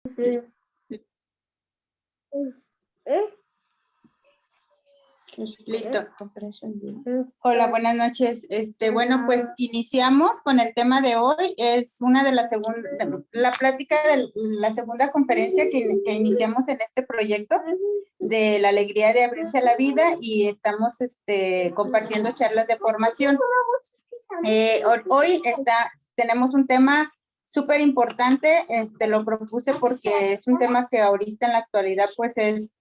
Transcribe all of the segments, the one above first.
Sí. Listo. Hola, buenas noches. Bueno, pues iniciamos con el tema de hoy. Es una de las la plática de la segunda conferencia que iniciamos en este proyecto de la alegría de abrirse a la vida y estamos compartiendo charlas de formación. Hoy tenemos un tema súper importante. Lo propuse porque es un tema que ahorita en la actualidad pues es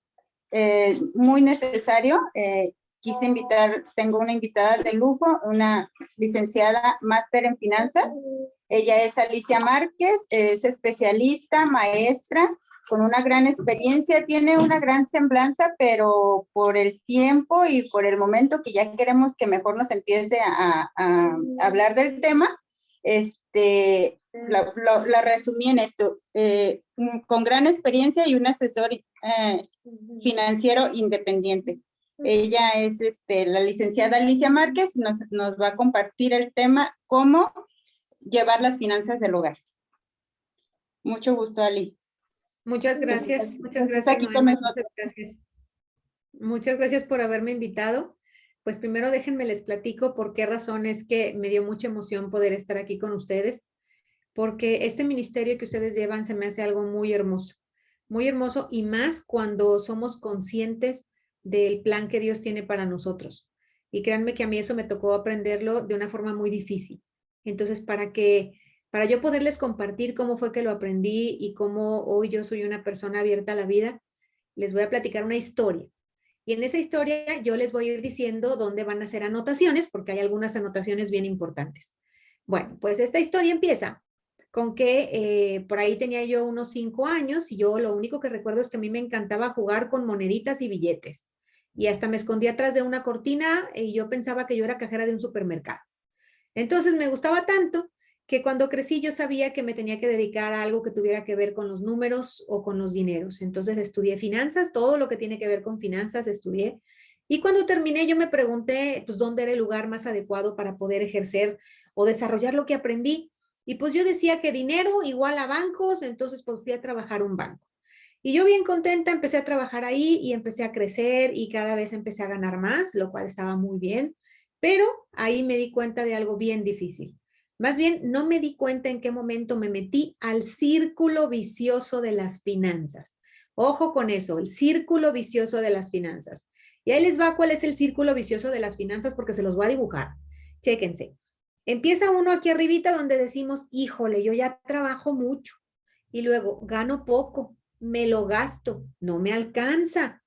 muy necesario. Quise invitar, tengo una invitada de lujo, una licenciada máster en finanzas. Ella es Alicia Márquez, es especialista, maestra, con una gran experiencia, tiene una gran semblanza, pero por el tiempo y por el momento que ya queremos que mejor nos empiece a hablar del tema, la resumí en esto, con gran experiencia y un asesor financiero independiente. Ella es la licenciada Alicia Márquez, nos va a compartir el tema cómo llevar las finanzas del hogar. Mucho gusto, Ali. Muchas gracias. Muchas gracias, Noema, muchas gracias. Muchas gracias por haberme invitado. Pues primero déjenme les platico por qué razón es que me dio mucha emoción poder estar aquí con ustedes, porque este ministerio que ustedes llevan se me hace algo muy hermoso y más cuando somos conscientes del plan que Dios tiene para nosotros. Y créanme que a mí eso me tocó aprenderlo de una forma muy difícil. Entonces, para yo poderles compartir cómo fue que lo aprendí y cómo hoy yo soy una persona abierta a la vida, les voy a platicar una historia. Y en esa historia yo les voy a ir diciendo dónde van a hacer anotaciones, porque hay algunas anotaciones bien importantes. Bueno, pues esta historia empieza con que por ahí tenía yo unos 5 años y yo lo único que recuerdo es que a mí me encantaba jugar con moneditas y billetes. Y hasta me escondía atrás de una cortina y yo pensaba que yo era cajera de un supermercado. Entonces me gustaba tanto que cuando crecí yo sabía que me tenía que dedicar a algo que tuviera que ver con los números o con los dineros. Entonces estudié finanzas, todo lo que tiene que ver con finanzas estudié. Y cuando terminé yo me pregunté, pues, ¿dónde era el lugar más adecuado para poder ejercer o desarrollar lo que aprendí? Y pues yo decía que dinero igual a bancos, entonces pues fui a trabajar a un banco. Y yo bien contenta empecé a trabajar ahí y empecé a crecer y cada vez empecé a ganar más, lo cual estaba muy bien. Pero ahí me di cuenta de algo bien difícil. Más bien, no me di cuenta en qué momento me metí al círculo vicioso de las finanzas. Ojo con eso, el círculo vicioso de las finanzas. Y ahí les va cuál es el círculo vicioso de las finanzas porque se los voy a dibujar. Chéquense. Empieza uno aquí arribita donde decimos, híjole, yo ya trabajo mucho y luego gano poco, me lo gasto, no me alcanza,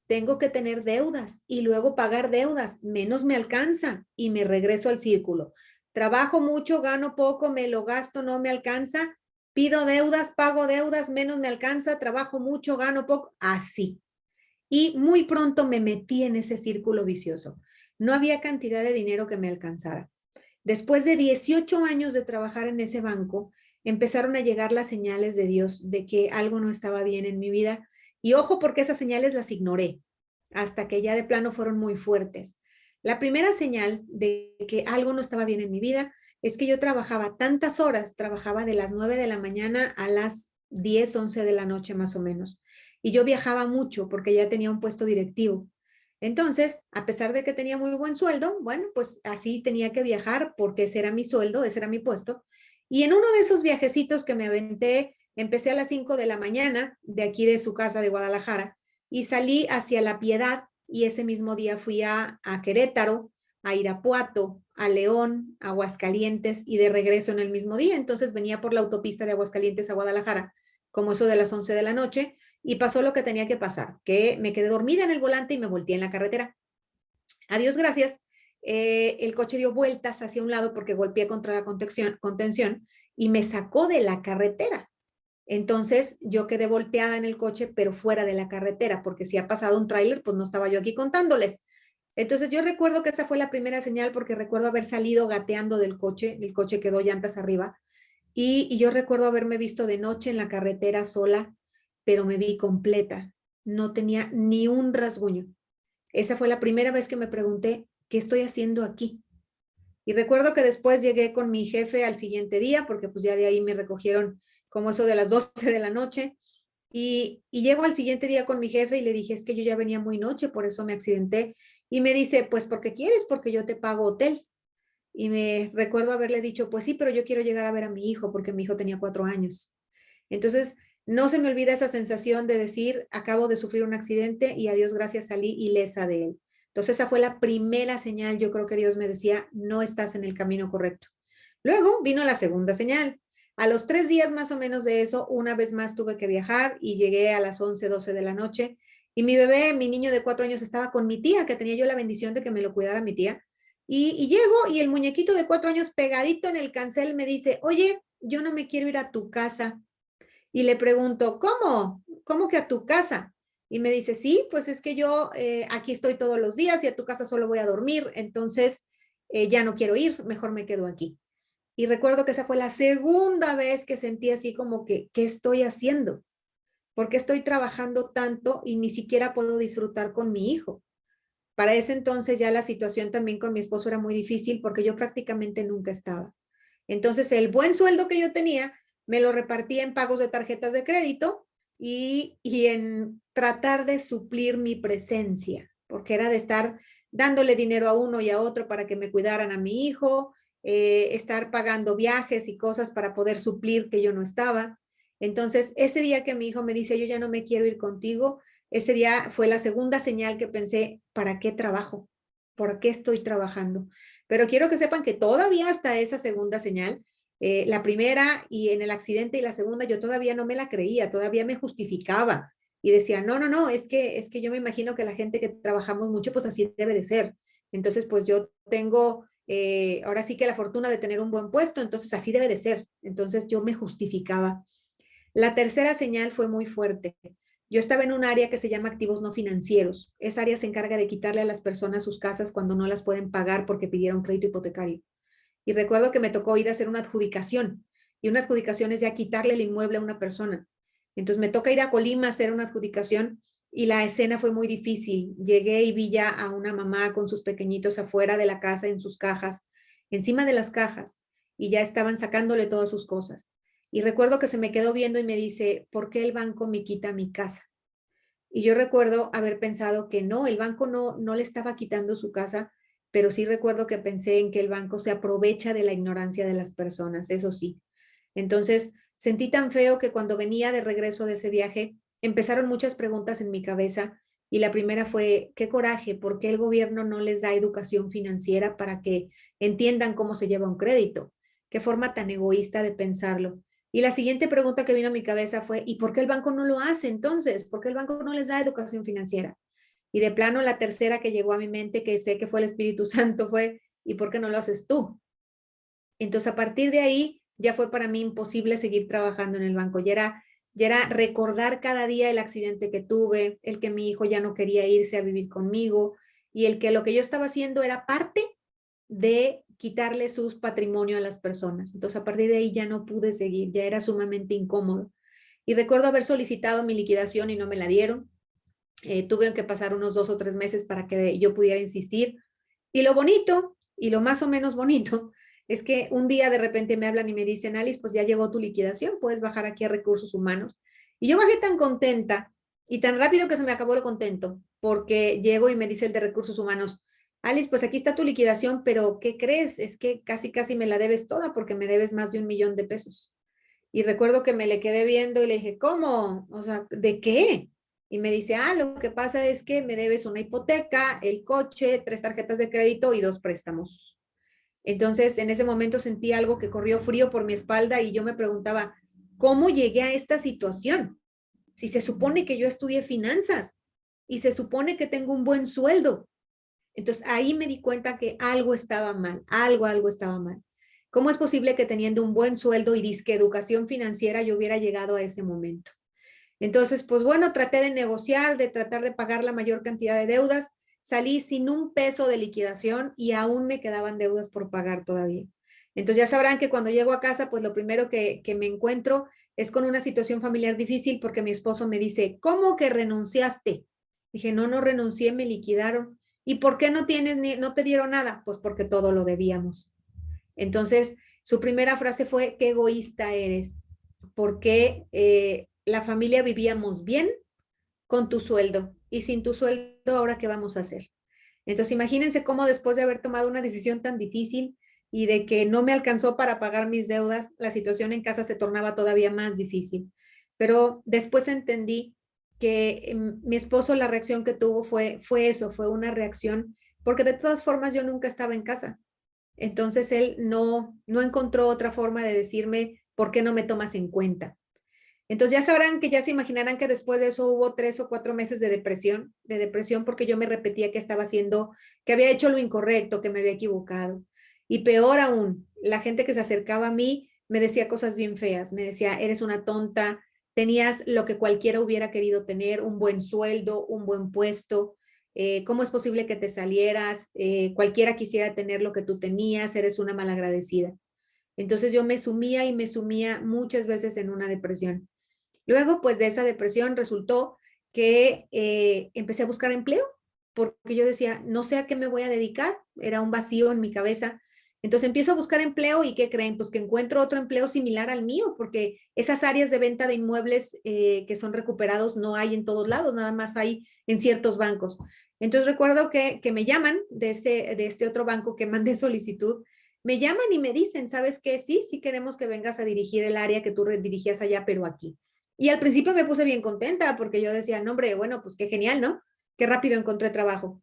tengo que tener deudas y luego pagar deudas, menos me alcanza y me regreso al círculo. Trabajo mucho, gano poco, me lo gasto, no me alcanza, pido deudas, pago deudas, menos me alcanza, trabajo mucho, gano poco, así. Y muy pronto me metí en ese círculo vicioso. No había cantidad de dinero que me alcanzara. Después de 18 años de trabajar en ese banco, empezaron a llegar las señales de Dios de que algo no estaba bien en mi vida. Y ojo, porque esas señales las ignoré hasta que ya de plano fueron muy fuertes. La primera señal de que algo no estaba bien en mi vida es que yo trabajaba tantas horas, trabajaba de las 9 de la mañana a las 10, 11 de la noche más o menos. Y yo viajaba mucho porque ya tenía un puesto directivo. Entonces, a pesar de que tenía muy buen sueldo, bueno, pues así tenía que viajar porque ese era mi sueldo, ese era mi puesto. Y en uno de esos viajecitos que me aventé, empecé a las 5 de la mañana de aquí de su casa de Guadalajara y salí hacia La Piedad y ese mismo día fui a Querétaro, a Irapuato, a León, a Aguascalientes y de regreso en el mismo día. Entonces venía por la autopista de Aguascalientes a Guadalajara como eso de las 11 de la noche, y pasó lo que tenía que pasar, que me quedé dormida en el volante y me volteé en la carretera. A Dios gracias, el coche dio vueltas hacia un lado porque golpeé contra la contención y me sacó de la carretera. Entonces yo quedé volteada en el coche, pero fuera de la carretera, porque si ha pasado un tráiler, pues no estaba yo aquí contándoles. Entonces yo recuerdo que esa fue la primera señal porque recuerdo haber salido gateando del coche, el coche quedó llantas arriba, y yo recuerdo haberme visto de noche en la carretera sola, pero me vi completa. No tenía ni un rasguño. Esa fue la primera vez que me pregunté, ¿qué estoy haciendo aquí? Y recuerdo que después llegué con mi jefe al siguiente día, porque pues ya de ahí me recogieron como eso de las 12 de la noche. Y llego al siguiente día con mi jefe y le dije, es que yo ya venía muy noche, por eso me accidenté. Y me dice, pues porque quieres, porque yo te pago hotel. Y me recuerdo haberle dicho, pues sí, pero yo quiero llegar a ver a mi hijo, porque mi hijo tenía 4 años. Entonces, no se me olvida esa sensación de decir, acabo de sufrir un accidente y a Dios gracias salí ilesa de él. Entonces, esa fue la primera señal, yo creo que Dios me decía, no estás en el camino correcto. Luego vino la segunda señal. A los 3 días más o menos de eso, una vez más tuve que viajar y llegué a las 11, 12 de la noche. Y mi bebé, mi niño de 4 años, estaba con mi tía, que tenía yo la bendición de que me lo cuidara mi tía. Y llego y el muñequito de 4 años pegadito en el cancel me dice, oye, yo no me quiero ir a tu casa. Y le pregunto, ¿cómo? ¿Cómo que a tu casa? Y me dice, sí, pues es que yo aquí estoy todos los días y a tu casa solo voy a dormir, entonces ya no quiero ir, mejor me quedo aquí. Y recuerdo que esa fue la segunda vez que sentí así como que, ¿qué estoy haciendo? ¿Por qué estoy trabajando tanto y ni siquiera puedo disfrutar con mi hijo? Para ese entonces ya la situación también con mi esposo era muy difícil porque yo prácticamente nunca estaba. Entonces el buen sueldo que yo tenía me lo repartía en pagos de tarjetas de crédito y en tratar de suplir mi presencia, porque era de estar dándole dinero a uno y a otro para que me cuidaran a mi hijo, estar pagando viajes y cosas para poder suplir que yo no estaba. Entonces, ese día que mi hijo me dice, yo ya no me quiero ir contigo, ese día fue la segunda señal que pensé, ¿para qué trabajo? ¿Por qué estoy trabajando? Pero quiero que sepan que todavía hasta esa segunda señal, la primera y en el accidente y la segunda, yo todavía no me la creía, todavía me justificaba y decía, no, no, no, es que yo me imagino que la gente que trabajamos mucho, pues así debe de ser. Entonces, pues yo tengo ahora sí que la fortuna de tener un buen puesto, entonces así debe de ser. Entonces yo me justificaba. La tercera señal fue muy fuerte. Yo estaba en un área que se llama activos no financieros. Esa área se encarga de quitarle a las personas sus casas cuando no las pueden pagar porque pidieron crédito hipotecario. Y recuerdo que me tocó ir a hacer una adjudicación. Y una adjudicación es ya quitarle el inmueble a una persona. Entonces me toca ir a Colima a hacer una adjudicación y la escena fue muy difícil. Llegué y vi ya a una mamá con sus pequeñitos afuera de la casa en sus cajas, encima de las cajas, y ya estaban sacándole todas sus cosas. Y recuerdo que se me quedó viendo y me dice, ¿por qué el banco me quita mi casa? Y yo recuerdo haber pensado que no, el banco no le estaba quitando su casa, pero sí recuerdo que pensé en que el banco se aprovecha de la ignorancia de las personas, eso sí. Entonces, sentí tan feo que cuando venía de regreso de ese viaje, empezaron muchas preguntas en mi cabeza y la primera fue, qué coraje, ¿por qué el gobierno no les da educación financiera para que entiendan cómo se lleva un crédito? Qué forma tan egoísta de pensarlo. Y la siguiente pregunta que vino a mi cabeza fue, ¿y por qué el banco no lo hace entonces? ¿Por qué el banco no les da educación financiera? Y de plano la tercera que llegó a mi mente, que sé que fue el Espíritu Santo, fue, ¿y por qué no lo haces tú? Entonces, a partir de ahí, ya fue para mí imposible seguir trabajando en el banco. Ya era recordar cada día el accidente que tuve, el que mi hijo ya no quería irse a vivir conmigo y el que lo que yo estaba haciendo era parte de quitarle sus patrimonio a las personas. Entonces, a partir de ahí ya no pude seguir, ya era sumamente incómodo. Y recuerdo haber solicitado mi liquidación y no me la dieron. Tuve que pasar unos 2 o 3 meses para que yo pudiera insistir. Y lo bonito, y lo más o menos bonito, es que un día de repente me hablan y me dicen, Alice, pues ya llegó tu liquidación, puedes bajar aquí a Recursos Humanos. Y yo bajé tan contenta y tan rápido que se me acabó lo contento, porque llego y me dice el de Recursos Humanos, Alice, pues aquí está tu liquidación, pero ¿qué crees? Es que casi, casi me la debes toda porque me debes más de 1 millón de pesos. Y recuerdo que me le quedé viendo y le dije, ¿cómo? O sea, ¿de qué? Y me dice, lo que pasa es que me debes una hipoteca, el coche, 3 tarjetas de crédito y 2 préstamos. Entonces, en ese momento sentí algo que corrió frío por mi espalda y yo me preguntaba, ¿cómo llegué a esta situación? Si se supone que yo estudié finanzas y se supone que tengo un buen sueldo. Entonces, ahí me di cuenta que algo estaba mal, algo estaba mal. ¿Cómo es posible que teniendo un buen sueldo y disque educación financiera yo hubiera llegado a ese momento? Entonces, pues bueno, traté de negociar, de tratar de pagar la mayor cantidad de deudas. Salí sin 1 peso de liquidación y aún me quedaban deudas por pagar todavía. Entonces ya sabrán que cuando llego a casa, pues lo primero que me encuentro es con una situación familiar difícil porque mi esposo me dice, ¿cómo que renunciaste? Dije, no, no renuncié, me liquidaron. ¿Y por qué no te dieron nada? Pues porque todo lo debíamos. Entonces, su primera frase fue, qué egoísta eres. porque la familia vivíamos bien con tu sueldo y sin tu sueldo, ¿ahora qué vamos a hacer? Entonces, imagínense cómo después de haber tomado una decisión tan difícil y de que no me alcanzó para pagar mis deudas, la situación en casa se tornaba todavía más difícil. Pero después entendí que mi esposo, la reacción que tuvo fue eso, fue una reacción, porque de todas formas yo nunca estaba en casa. Entonces él no encontró otra forma de decirme, ¿por qué no me tomas en cuenta? Entonces ya sabrán que ya se imaginarán que después de eso hubo 3 o 4 meses de depresión porque yo me repetía que estaba haciendo, que había hecho lo incorrecto, que me había equivocado. Y peor aún, la gente que se acercaba a mí me decía cosas bien feas, me decía, eres una tonta, tenías lo que cualquiera hubiera querido tener, un buen sueldo, un buen puesto, ¿cómo es posible que te salieras? Cualquiera quisiera tener lo que tú tenías, eres una malagradecida. Entonces yo me sumía y me sumía muchas veces en una depresión. Luego, pues de esa depresión resultó que empecé a buscar empleo, porque yo decía, no sé a qué me voy a dedicar, era un vacío en mi cabeza. Entonces empiezo a buscar empleo y ¿qué creen? Pues que encuentro otro empleo similar al mío, porque esas áreas de venta de inmuebles que son recuperados no hay en todos lados, nada más hay en ciertos bancos. Entonces recuerdo que me llaman de este otro banco que mandé solicitud, me llaman y me dicen, ¿sabes qué? Sí, sí queremos que vengas a dirigir el área que tú dirigías allá, pero aquí. Y al principio me puse bien contenta porque yo decía, no, hombre, bueno, pues qué genial, ¿no? Qué rápido encontré trabajo.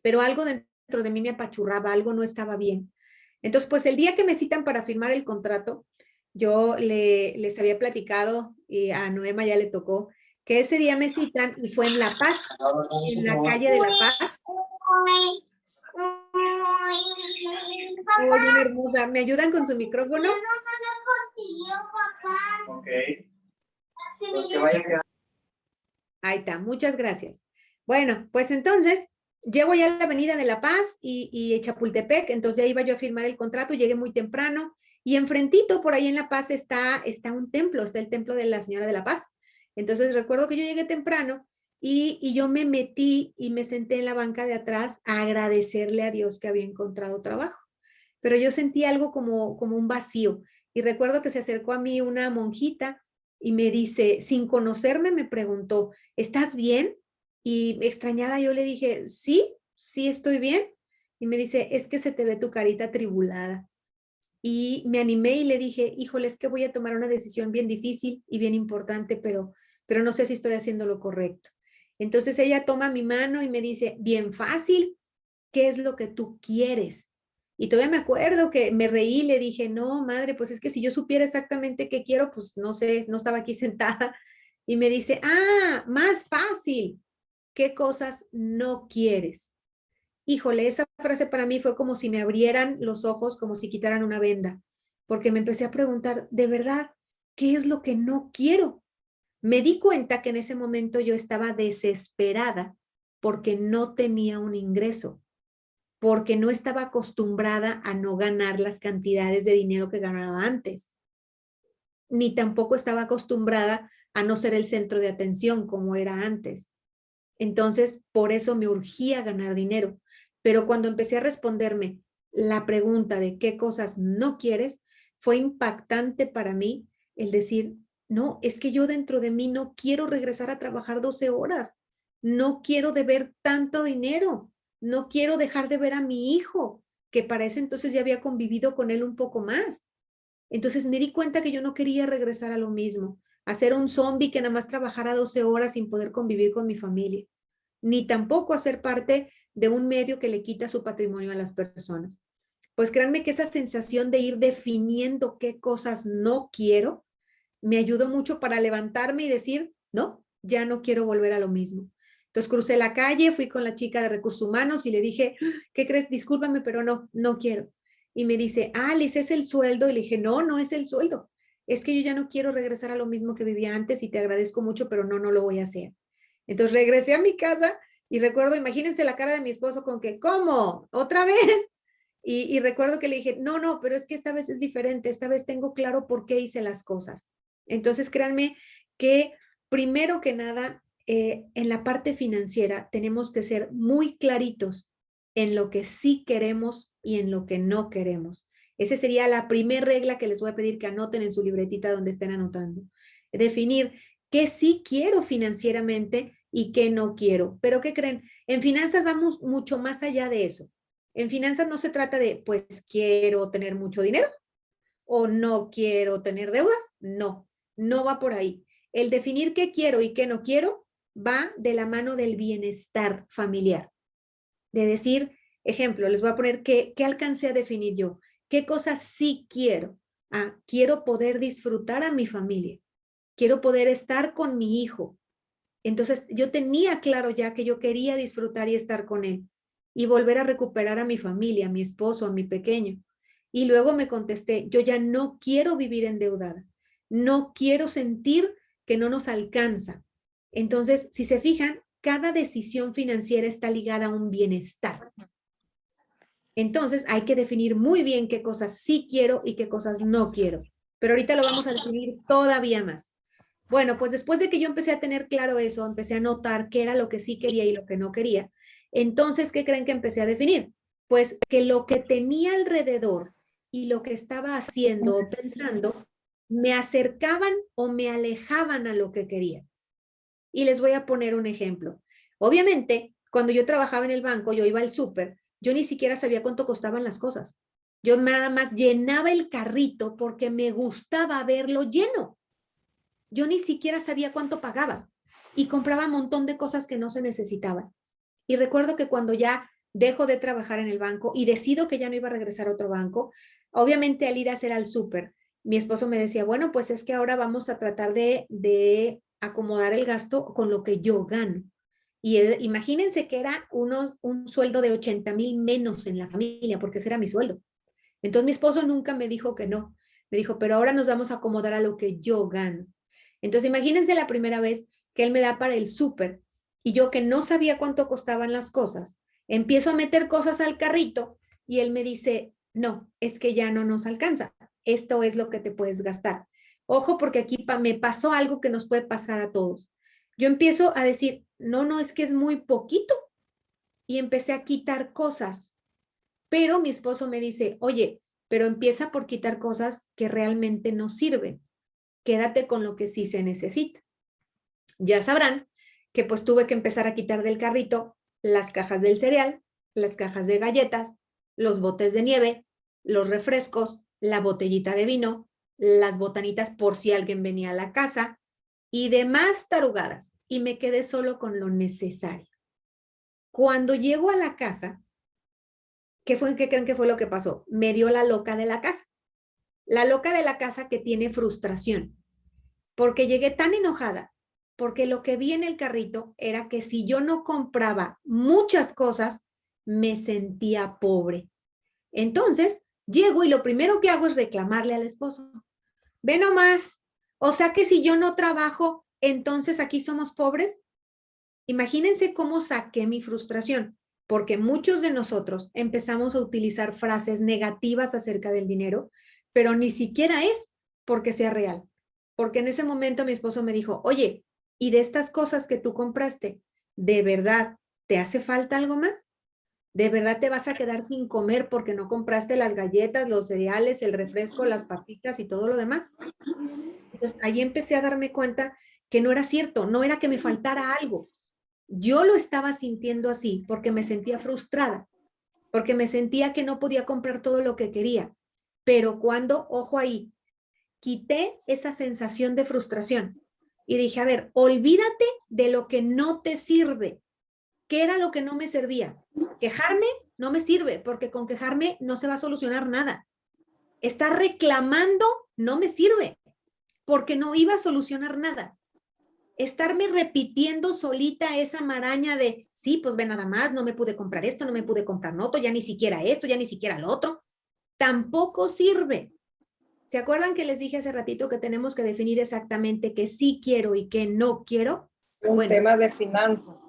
Pero algo dentro de mí me apachurraba, algo no estaba bien. Entonces, pues el día que me citan para firmar el contrato, yo les había platicado y a Noema ya le tocó que ese día me citan y fue en La Paz, en la calle de La Paz. Oye, hermosa, ¿me ayudan con su micrófono? Ok. Pues que vaya quedando. Ahí está, muchas gracias. Bueno, pues entonces llego ya a la avenida de La Paz y Chapultepec, entonces ya iba yo a firmar el contrato, llegué muy temprano y enfrentito por ahí en La Paz está un templo, está el templo de la Señora de la Paz. Entonces recuerdo que yo llegué temprano y yo me metí y me senté en la banca de atrás a agradecerle a Dios que había encontrado trabajo. Pero yo sentí algo como un vacío y recuerdo que se acercó a mí una monjita y me dice, sin conocerme, me preguntó, ¿estás bien? Y extrañada yo le dije, sí, sí estoy bien. Y me dice, es que se te ve tu carita atribulada. Y me animé y le dije, híjole, es que voy a tomar una decisión bien difícil y bien importante, pero no sé si estoy haciendo lo correcto. Entonces ella toma mi mano y me dice, bien fácil, ¿qué es lo que tú quieres? Y todavía me acuerdo que me reí, le dije, no, madre, pues es que si yo supiera exactamente qué quiero, pues no sé, no estaba aquí sentada. Y me dice, más fácil, ¿qué cosas no quieres? Híjole, esa frase para mí fue como si me abrieran los ojos, como si quitaran una venda, porque me empecé a preguntar, de verdad, ¿qué es lo que no quiero? Me di cuenta que en ese momento yo estaba desesperada porque no tenía un ingreso, porque no estaba acostumbrada a no ganar las cantidades de dinero que ganaba antes, ni tampoco estaba acostumbrada a no ser el centro de atención como era antes. Entonces, por eso me urgía ganar dinero. Pero cuando empecé a responderme la pregunta de qué cosas no quieres, fue impactante para mí el decir, no, es que yo dentro de mí no quiero regresar a trabajar 12 horas, no quiero deber tanto dinero, no quiero dejar de ver a mi hijo, que para ese entonces ya había convivido con él un poco más. Entonces me di cuenta que yo no quería regresar a lo mismo, a ser un zombie que nada más trabajara 12 horas sin poder convivir con mi familia, ni tampoco a ser parte de un medio que le quita su patrimonio a las personas. Pues créanme que esa sensación de ir definiendo qué cosas no quiero me ayudó mucho para levantarme y decir, no, ya no quiero volver a lo mismo. Entonces crucé la calle, fui con la chica de recursos humanos y le dije, ¿qué crees? Discúlpame, pero no quiero. Y me dice, Liz, ¿es el sueldo? Y le dije, no es el sueldo. Es que yo ya no quiero regresar a lo mismo que vivía antes y te agradezco mucho, pero no lo voy a hacer. Entonces regresé a mi casa y recuerdo, imagínense la cara de mi esposo con que, ¿cómo? ¿Otra vez? Y recuerdo que le dije, no, pero es que esta vez es diferente, esta vez tengo claro por qué hice las cosas. Entonces, créanme que primero que nada, en la parte financiera tenemos que ser muy claritos en lo que sí queremos y en lo que no queremos. Esa sería la primera regla que les voy a pedir que anoten en su libretita donde estén anotando. Definir qué sí quiero financieramente y qué no quiero. Pero ¿qué creen? En finanzas vamos mucho más allá de eso. En finanzas no se trata de, pues, quiero tener mucho dinero o no quiero tener deudas. No, no va por ahí. El definir qué quiero y qué no quiero va de la mano del bienestar familiar. De decir, ejemplo, les voy a poner qué alcancé a definir yo. ¿Qué cosas sí quiero? Quiero poder disfrutar a mi familia. Quiero poder estar con mi hijo. Entonces, yo tenía claro ya que yo quería disfrutar y estar con él y volver a recuperar a mi familia, a mi esposo, a mi pequeño. Y luego me contesté, yo ya no quiero vivir endeudada. No quiero sentir que no nos alcanza. Entonces, si se fijan, cada decisión financiera está ligada a un bienestar. Entonces, hay que definir muy bien qué cosas sí quiero y qué cosas no quiero. Pero ahorita lo vamos a definir todavía más. Bueno, pues después de que yo empecé a tener claro eso, empecé a notar qué era lo que sí quería y lo que no quería. Entonces, ¿qué creen que empecé a definir? Pues que lo que tenía alrededor y lo que estaba haciendo o pensando me acercaban o me alejaban a lo que quería. Y les voy a poner un ejemplo. Obviamente, cuando yo trabajaba en el banco, yo iba al súper, yo ni siquiera sabía cuánto costaban las cosas. Yo nada más llenaba el carrito porque me gustaba verlo lleno. Yo ni siquiera sabía cuánto pagaba y compraba un montón de cosas que no se necesitaban. Y recuerdo que cuando ya dejo de trabajar en el banco y decido que ya no iba a regresar a otro banco, obviamente al ir a hacer al súper, mi esposo me decía, bueno, pues es que ahora vamos a tratar de acomodar el gasto con lo que yo gano. Y imagínense que era un sueldo de 80,000 menos en la familia, porque ese era mi sueldo. Entonces mi esposo nunca me dijo que no. Me dijo, pero ahora nos vamos a acomodar a lo que yo gano. Entonces imagínense la primera vez que él me da para el súper y yo que no sabía cuánto costaban las cosas, empiezo a meter cosas al carrito y él me dice, no, es que ya no nos alcanza. Esto es lo que te puedes gastar. Ojo, porque aquí me pasó algo que nos puede pasar a todos. Yo empiezo a decir, no, es que es muy poquito. Y empecé a quitar cosas. Pero mi esposo me dice, oye, pero empieza por quitar cosas que realmente no sirven. Quédate con lo que sí se necesita. Ya sabrán que pues tuve que empezar a quitar del carrito las cajas del cereal, las cajas de galletas, los botes de nieve, los refrescos, la botellita de vino, las botanitas por si alguien venía a la casa y demás tarugadas. Y me quedé solo con lo necesario. Cuando llego a la casa, ¿qué creen que fue lo que pasó? Me dio la loca de la casa. La loca de la casa que tiene frustración. Porque llegué tan enojada, porque lo que vi en el carrito era que si yo no compraba muchas cosas, me sentía pobre. Entonces, llego y lo primero que hago es reclamarle al esposo. Ve nomás, o sea que si yo no trabajo, entonces aquí somos pobres. Imagínense cómo saqué mi frustración, porque muchos de nosotros empezamos a utilizar frases negativas acerca del dinero, pero ni siquiera es porque sea real. Porque en ese momento mi esposo me dijo, oye, ¿y de estas cosas que tú compraste, de verdad te hace falta algo más? ¿De verdad te vas a quedar sin comer porque no compraste las galletas, los cereales, el refresco, las papitas y todo lo demás? Entonces, ahí empecé a darme cuenta que no era cierto, no era que me faltara algo. Yo lo estaba sintiendo así porque me sentía frustrada, porque me sentía que no podía comprar todo lo que quería. Pero cuando, ojo ahí, quité esa sensación de frustración y dije, a ver, olvídate de lo que no te sirve. ¿Qué era lo que no me servía? Quejarme no me sirve, porque con quejarme no se va a solucionar nada. Estar reclamando no me sirve, porque no iba a solucionar nada. Estarme repitiendo solita esa maraña de, sí, pues ve nada más, no me pude comprar esto, no me pude comprar lo otro, ya ni siquiera esto, ya ni siquiera lo otro, tampoco sirve. ¿Se acuerdan que les dije hace ratito que tenemos que definir exactamente qué sí quiero y qué no quiero? Un tema de finanzas.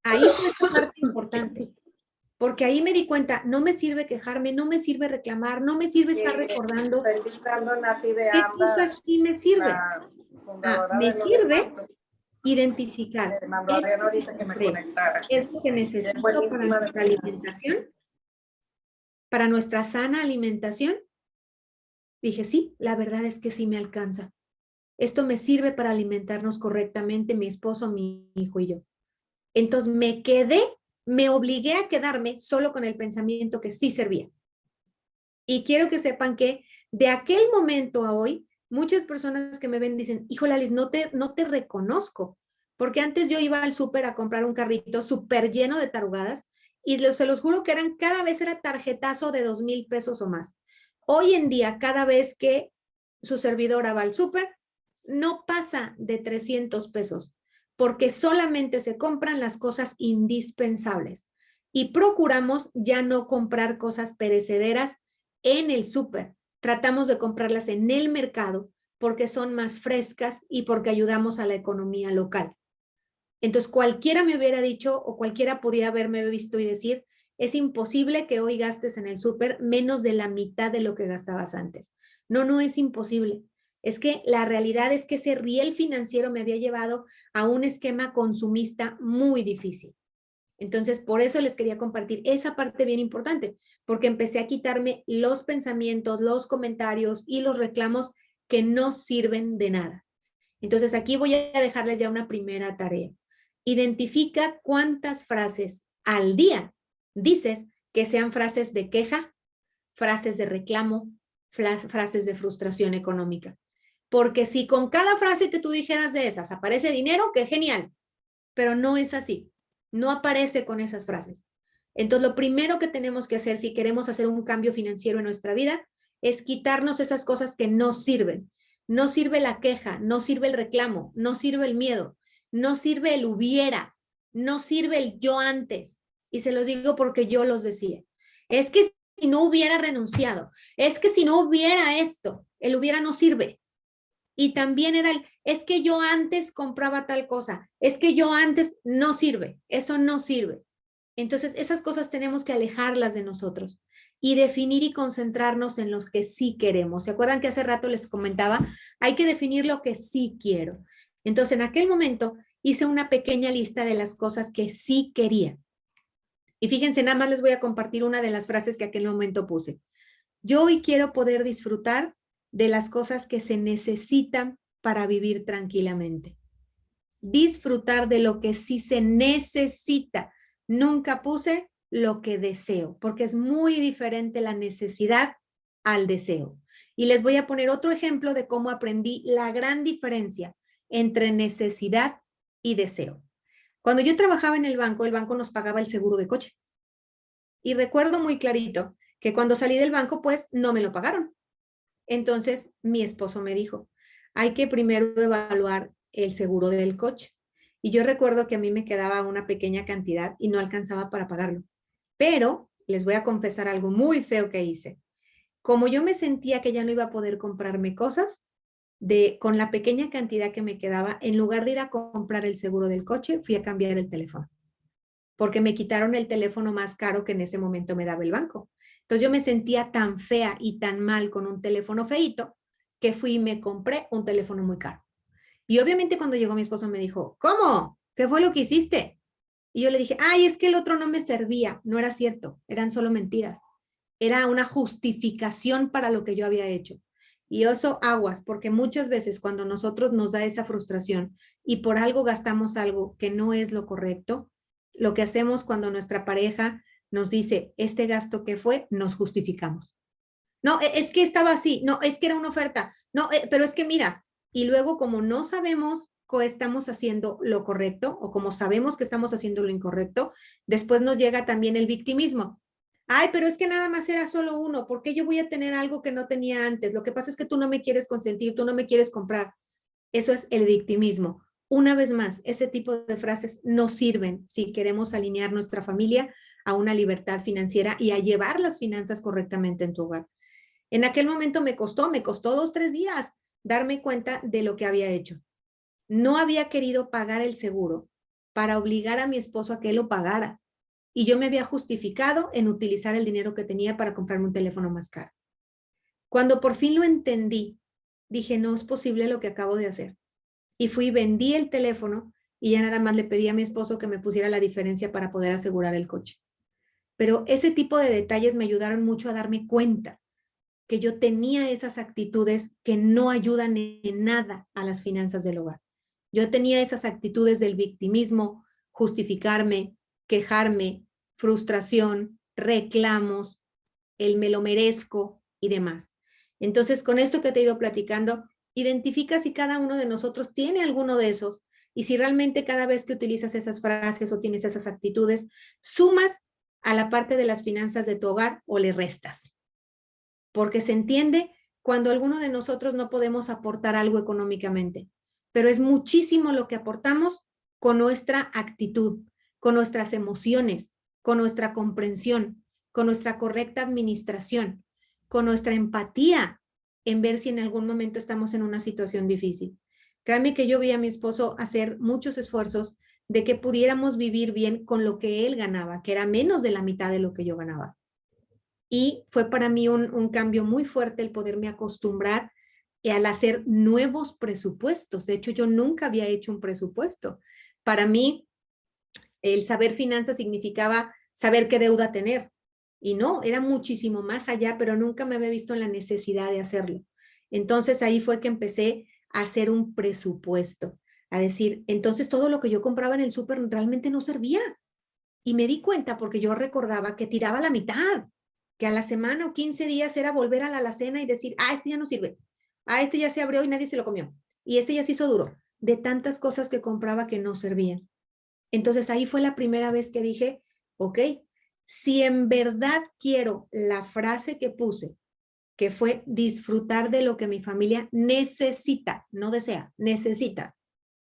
Ahí fue esa parte importante, porque ahí me di cuenta, no me sirve quejarme, no me sirve reclamar, no me sirve estar recordando qué cosas sí me sirven. Me sirve identificar qué es lo que necesito para nuestra alimentación para nuestra sana alimentación? Dije, sí, la verdad es que sí me alcanza. Esto me sirve para alimentarnos correctamente, mi esposo, mi hijo y yo. Entonces me obligué a quedarme solo con el pensamiento que sí servía. Y quiero que sepan que de aquel momento a hoy, muchas personas que me ven dicen, híjole, Alice, no te reconozco, porque antes yo iba al súper a comprar un carrito súper lleno de tarugadas y se los juro que cada vez era tarjetazo de 2,000 pesos o más. Hoy en día, cada vez que su servidora va al súper, no pasa de 300 pesos, porque solamente se compran las cosas indispensables y procuramos ya no comprar cosas perecederas en el súper. Tratamos de comprarlas en el mercado porque son más frescas y porque ayudamos a la economía local. Entonces, cualquiera me hubiera dicho o cualquiera podía haberme visto y decir, es imposible que hoy gastes en el súper menos de la mitad de lo que gastabas antes. No, no es imposible. Es que la realidad es que ese riel financiero me había llevado a un esquema consumista muy difícil. Entonces, por eso les quería compartir esa parte bien importante, porque empecé a quitarme los pensamientos, los comentarios y los reclamos que no sirven de nada. Entonces, aquí voy a dejarles ya una primera tarea. Identifica cuántas frases al día dices que sean frases de queja, frases de reclamo, frases de frustración económica. Porque si con cada frase que tú dijeras de esas aparece dinero, qué genial, pero no es así. No aparece con esas frases. Entonces, lo primero que tenemos que hacer si queremos hacer un cambio financiero en nuestra vida es quitarnos esas cosas que no sirven. No sirve la queja, no sirve el reclamo, no sirve el miedo, no sirve el hubiera, no sirve el yo antes. Y se los digo porque yo los decía. Es que si no hubiera renunciado, es que si no hubiera esto, el hubiera no sirve. Y también era es que yo antes compraba tal cosa, es que yo antes no sirve, eso no sirve. Entonces, esas cosas tenemos que alejarlas de nosotros y definir y concentrarnos en los que sí queremos. ¿Se acuerdan que hace rato les comentaba? Hay que definir lo que sí quiero. Entonces, en aquel momento hice una pequeña lista de las cosas que sí quería. Y fíjense, nada más les voy a compartir una de las frases que aquel momento puse. Yo hoy quiero poder disfrutar de las cosas que se necesitan para vivir tranquilamente. Disfrutar de lo que sí se necesita. Nunca puse lo que deseo, porque es muy diferente la necesidad al deseo. Y les voy a poner otro ejemplo de cómo aprendí la gran diferencia entre necesidad y deseo. Cuando yo trabajaba en el banco nos pagaba el seguro de coche. Y recuerdo muy clarito que cuando salí del banco, pues no me lo pagaron. Entonces, mi esposo me dijo, hay que primero evaluar el seguro del coche. Y yo recuerdo que a mí me quedaba una pequeña cantidad y no alcanzaba para pagarlo. Pero les voy a confesar algo muy feo que hice. Como yo me sentía que ya no iba a poder comprarme cosas, con la pequeña cantidad que me quedaba, en lugar de ir a comprar el seguro del coche, fui a cambiar el teléfono. Porque me quitaron el teléfono más caro que en ese momento me daba el banco. Entonces yo me sentía tan fea y tan mal con un teléfono feíto que fui y me compré un teléfono muy caro. Y obviamente cuando llegó mi esposo me dijo, ¿cómo? ¿Qué fue lo que hiciste? Y yo le dije, ay, es que el otro no me servía. No era cierto, eran solo mentiras. Era una justificación para lo que yo había hecho. Y eso aguas, porque muchas veces cuando nosotros nos da esa frustración y por algo gastamos algo que no es lo correcto, lo que hacemos cuando nuestra pareja nos dice, este gasto que fue, nos justificamos. No, es que estaba así, no, es que era una oferta, no, pero es que mira, y luego como no sabemos que estamos haciendo lo correcto o como sabemos que estamos haciendo lo incorrecto, después nos llega también el victimismo. Ay, pero es que nada más era solo uno, ¿por qué yo voy a tener algo que no tenía antes? Lo que pasa es que tú no me quieres consentir, tú no me quieres comprar. Eso es el victimismo. Una vez más, ese tipo de frases no sirven si queremos alinear nuestra familia a una libertad financiera y a llevar las finanzas correctamente en tu hogar. En aquel momento me costó 2-3 días darme cuenta de lo que había hecho. No había querido pagar el seguro para obligar a mi esposo a que él lo pagara. Y yo me había justificado en utilizar el dinero que tenía para comprarme un teléfono más caro. Cuando por fin lo entendí, dije, no es posible lo que acabo de hacer. Y fui y vendí el teléfono y ya nada más le pedí a mi esposo que me pusiera la diferencia para poder asegurar el coche. Pero ese tipo de detalles me ayudaron mucho a darme cuenta que yo tenía esas actitudes que no ayudan en nada a las finanzas del hogar. Yo tenía esas actitudes del victimismo, justificarme, quejarme, frustración, reclamos, el me lo merezco y demás. Entonces, con esto que te he ido platicando, identifica si cada uno de nosotros tiene alguno de esos y si realmente cada vez que utilizas esas frases o tienes esas actitudes, sumas a la parte de las finanzas de tu hogar o le restas. Porque se entiende cuando alguno de nosotros no podemos aportar algo económicamente, pero es muchísimo lo que aportamos con nuestra actitud, con nuestras emociones, con nuestra comprensión, con nuestra correcta administración, con nuestra empatía en ver si en algún momento estamos en una situación difícil. Créanme que yo vi a mi esposo hacer muchos esfuerzos de que pudiéramos vivir bien con lo que él ganaba, que era menos de la mitad de lo que yo ganaba. Y fue para mí un cambio muy fuerte el poderme acostumbrar al hacer nuevos presupuestos. De hecho, yo nunca había hecho un presupuesto. Para mí, el saber finanzas significaba saber qué deuda tener. Y no, era muchísimo más allá, pero nunca me había visto en la necesidad de hacerlo. Entonces ahí fue que empecé a hacer un presupuesto, a decir, entonces todo lo que yo compraba en el súper realmente no servía. Y me di cuenta porque yo recordaba que tiraba la mitad, que a la semana o 15 días era volver a la alacena y decir, este ya no sirve, este ya se abrió y nadie se lo comió, y este ya se hizo duro, de tantas cosas que compraba que no servían. Entonces ahí fue la primera vez que dije, ok, si en verdad quiero la frase que puse, que fue disfrutar de lo que mi familia necesita, no desea, necesita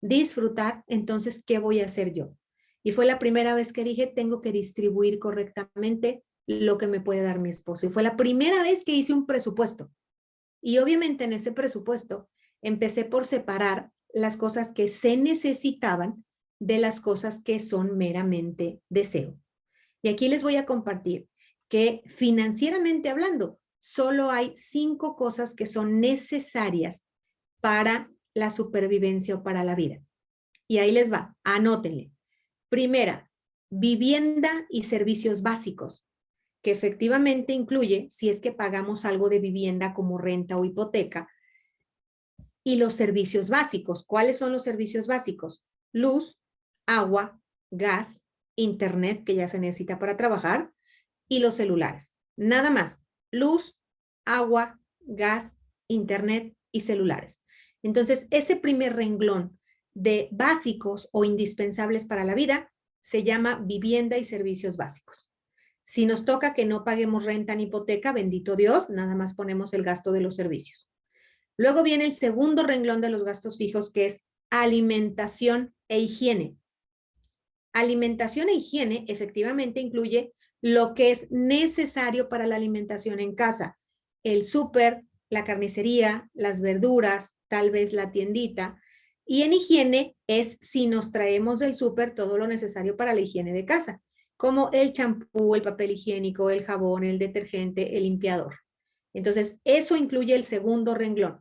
disfrutar, entonces, ¿qué voy a hacer yo? Y fue la primera vez que dije, tengo que distribuir correctamente lo que me puede dar mi esposo. Y fue la primera vez que hice un presupuesto. Y obviamente en ese presupuesto empecé por separar las cosas que se necesitaban de las cosas que son meramente deseo. Y aquí les voy a compartir que financieramente hablando, solo hay 5 cosas que son necesarias para la supervivencia o para la vida. Y ahí les va, anótenle. Primera, vivienda y servicios básicos, que efectivamente incluye, si es que pagamos algo de vivienda como renta o hipoteca, y los servicios básicos. ¿Cuáles son los servicios básicos? Luz, agua, gas, internet, que ya se necesita para trabajar, y los celulares. Nada más. Luz, agua, gas, internet y celulares. Entonces, ese primer renglón de básicos o indispensables para la vida se llama vivienda y servicios básicos. Si nos toca que no paguemos renta ni hipoteca, bendito Dios, nada más ponemos el gasto de los servicios. Luego viene el segundo renglón de los gastos fijos, que es alimentación e higiene. Alimentación e higiene efectivamente incluye lo que es necesario para la alimentación en casa. El súper, la carnicería, las verduras, tal vez la tiendita. Y en higiene es si nos traemos del súper todo lo necesario para la higiene de casa, como el champú, el papel higiénico, el jabón, el detergente, el limpiador. Entonces, eso incluye el segundo renglón,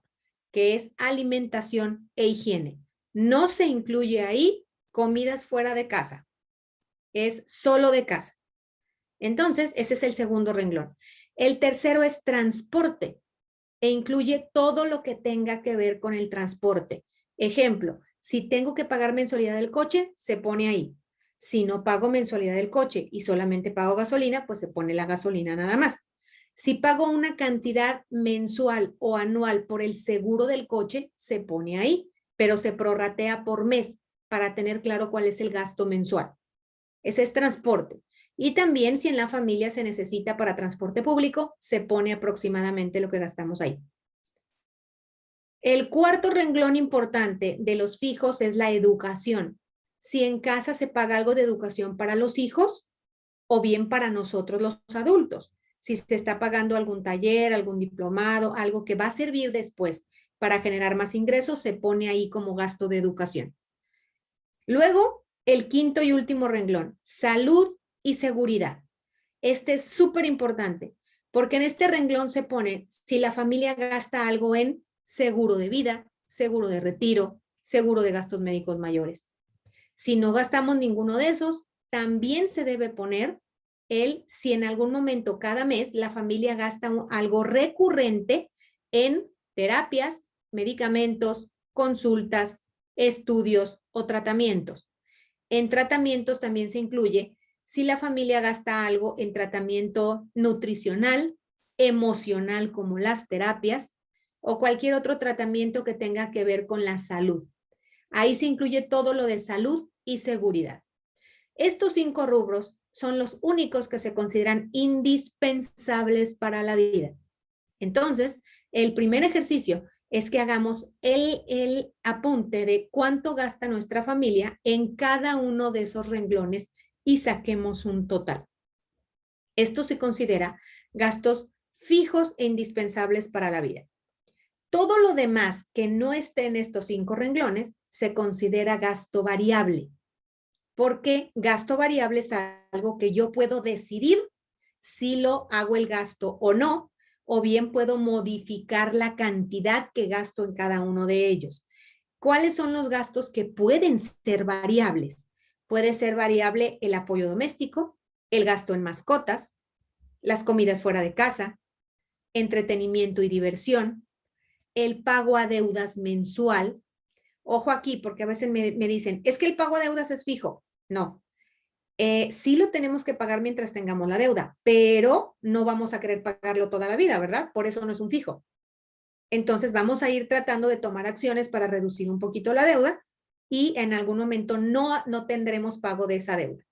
que es alimentación e higiene. No se incluye ahí comidas fuera de casa. Es solo de casa. Entonces, ese es el segundo renglón. El tercero es transporte e incluye todo lo que tenga que ver con el transporte. Ejemplo, si tengo que pagar mensualidad del coche, se pone ahí. Si no pago mensualidad del coche y solamente pago gasolina, pues se pone la gasolina nada más. Si pago una cantidad mensual o anual por el seguro del coche, se pone ahí, pero se prorratea por mes para tener claro cuál es el gasto mensual. Ese es transporte. Y también si en la familia se necesita para transporte público, se pone aproximadamente lo que gastamos ahí. El cuarto renglón importante de los fijos es la educación. Si en casa se paga algo de educación para los hijos o bien para nosotros los adultos. Si se está pagando algún taller, algún diplomado, algo que va a servir después para generar más ingresos, se pone ahí como gasto de educación. Luego, el quinto y último renglón, salud y seguridad. Este es súper importante porque en este renglón se pone si la familia gasta algo en seguro de vida, seguro de retiro, seguro de gastos médicos mayores. Si no gastamos ninguno de esos, también se debe poner si en algún momento cada mes la familia gasta algo recurrente en terapias, medicamentos, consultas, estudios o tratamientos. En tratamientos también se incluye si la familia gasta algo en tratamiento nutricional, emocional como las terapias o cualquier otro tratamiento que tenga que ver con la salud. Ahí se incluye todo lo de salud y seguridad. Estos 5 rubros son los únicos que se consideran indispensables para la vida. Entonces, el primer ejercicio es que hagamos el apunte de cuánto gasta nuestra familia en cada uno de esos renglones y saquemos un total. Esto se considera gastos fijos e indispensables para la vida. Todo lo demás que no esté en estos 5 renglones se considera gasto variable. Porque gasto variable es algo que yo puedo decidir si lo hago el gasto o no, o bien puedo modificar la cantidad que gasto en cada uno de ellos. ¿Cuáles son los gastos que pueden ser variables? Puede ser variable el apoyo doméstico, el gasto en mascotas, las comidas fuera de casa, entretenimiento y diversión, el pago a deudas mensual. Ojo aquí, porque a veces me dicen, es que el pago a deudas es fijo. No. Sí lo tenemos que pagar mientras tengamos la deuda, pero no vamos a querer pagarlo toda la vida, ¿verdad? Por eso no es un fijo. Entonces vamos a ir tratando de tomar acciones para reducir un poquito la deuda y en algún momento no tendremos pago de esa deuda.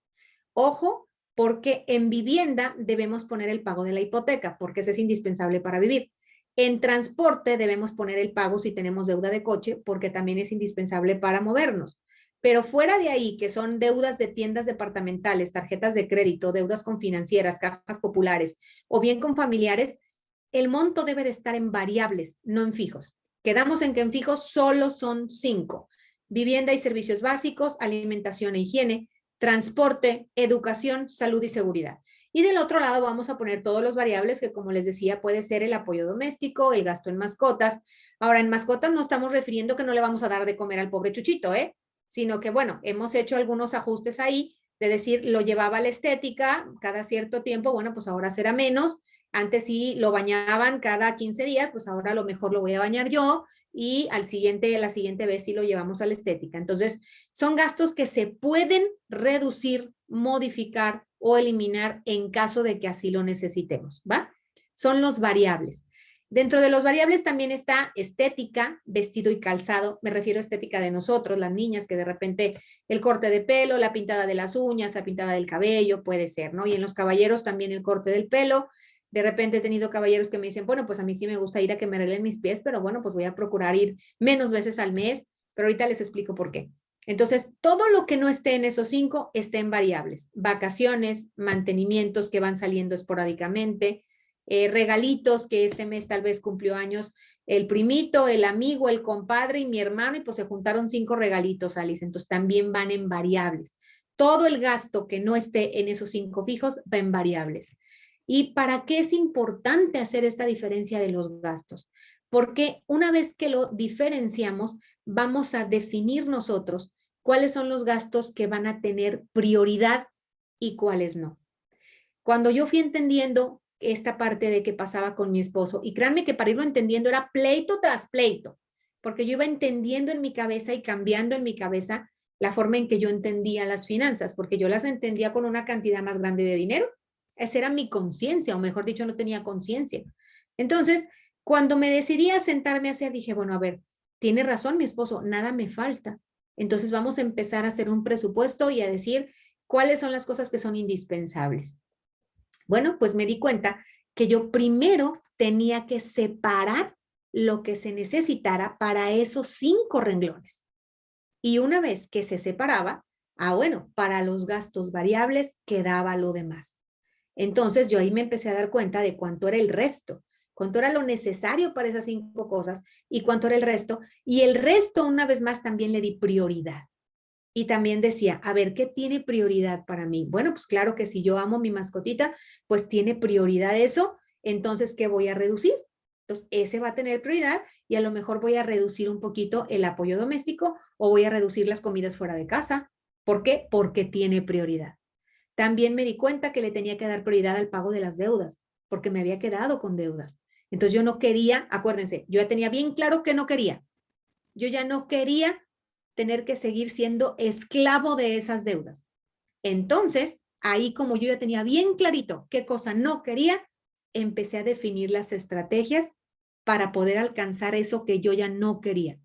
Ojo, porque en vivienda debemos poner el pago de la hipoteca, porque ese es indispensable para vivir. En transporte debemos poner el pago si tenemos deuda de coche, porque también es indispensable para movernos. Pero fuera de ahí, que son deudas de tiendas departamentales, tarjetas de crédito, deudas con financieras, cajas populares o bien con familiares, el monto debe de estar en variables, no en fijos. Quedamos en que en fijos solo son 5. Vivienda y servicios básicos, alimentación e higiene, transporte, educación, salud y seguridad. Y del otro lado vamos a poner todos los variables que, como les decía, puede ser el apoyo doméstico, el gasto en mascotas. Ahora, en mascotas no estamos refiriendo que no le vamos a dar de comer al pobre Chuchito, sino que, bueno, hemos hecho algunos ajustes ahí, de decir, lo llevaba a la estética cada cierto tiempo, bueno, pues ahora será menos. Antes sí lo bañaban cada 15 días, pues ahora a lo mejor lo voy a bañar yo y la siguiente vez sí lo llevamos a la estética. Entonces, son gastos que se pueden reducir, modificar o eliminar en caso de que así lo necesitemos, ¿va? Son los variables. Dentro de los variables también está estética, vestido y calzado. Me refiero a estética de nosotros, las niñas, que de repente el corte de pelo, la pintada de las uñas, la pintada del cabello, puede ser, ¿no? Y en los caballeros también el corte del pelo. De repente he tenido caballeros que me dicen, bueno, pues a mí sí me gusta ir a que me arreglen mis pies, pero bueno, pues voy a procurar ir menos veces al mes, pero ahorita les explico por qué. Entonces, todo lo que no esté en esos 5 está en variables. Vacaciones, mantenimientos que van saliendo esporádicamente, regalitos que este mes tal vez cumplió años el primito, el amigo, el compadre y mi hermano, y pues se juntaron 5 regalitos, Alice. Entonces, también van en variables. Todo el gasto que no esté en esos 5 fijos va en variables. ¿Y para qué es importante hacer esta diferencia de los gastos? Porque una vez que lo diferenciamos, vamos a definir nosotros cuáles son los gastos que van a tener prioridad y cuáles no. Cuando yo fui entendiendo esta parte de qué pasaba con mi esposo, y créanme que para irlo entendiendo era pleito tras pleito, porque yo iba entendiendo en mi cabeza y cambiando en mi cabeza la forma en que yo entendía las finanzas, porque yo las entendía con una cantidad más grande de dinero. Esa era mi conciencia, o mejor dicho, no tenía conciencia. Entonces, cuando me decidí a sentarme a hacer, dije, bueno, a ver, tiene razón mi esposo, nada me falta. Entonces vamos a empezar a hacer un presupuesto y a decir cuáles son las cosas que son indispensables. Bueno, pues me di cuenta que yo primero tenía que separar lo que se necesitara para esos 5 renglones. Y una vez que se separaba, bueno, para los gastos variables quedaba lo demás. Entonces yo ahí me empecé a dar cuenta de cuánto era el resto, cuánto era lo necesario para esas 5 cosas y cuánto era el resto. Y el resto, una vez más, también le di prioridad. Y también decía, a ver, ¿qué tiene prioridad para mí? Bueno, pues claro que si yo amo mi mascotita, pues tiene prioridad eso. Entonces, ¿qué voy a reducir? Entonces, ese va a tener prioridad y a lo mejor voy a reducir un poquito el apoyo doméstico o voy a reducir las comidas fuera de casa. ¿Por qué? Porque tiene prioridad. También me di cuenta que le tenía que dar prioridad al pago de las deudas, porque me había quedado con deudas. Entonces yo no quería, acuérdense, yo ya tenía bien claro que no quería. Yo ya no quería tener que seguir siendo esclavo de esas deudas. Entonces, ahí como yo ya tenía bien clarito qué cosa no quería, empecé a definir las estrategias para poder alcanzar eso que yo ya no quería.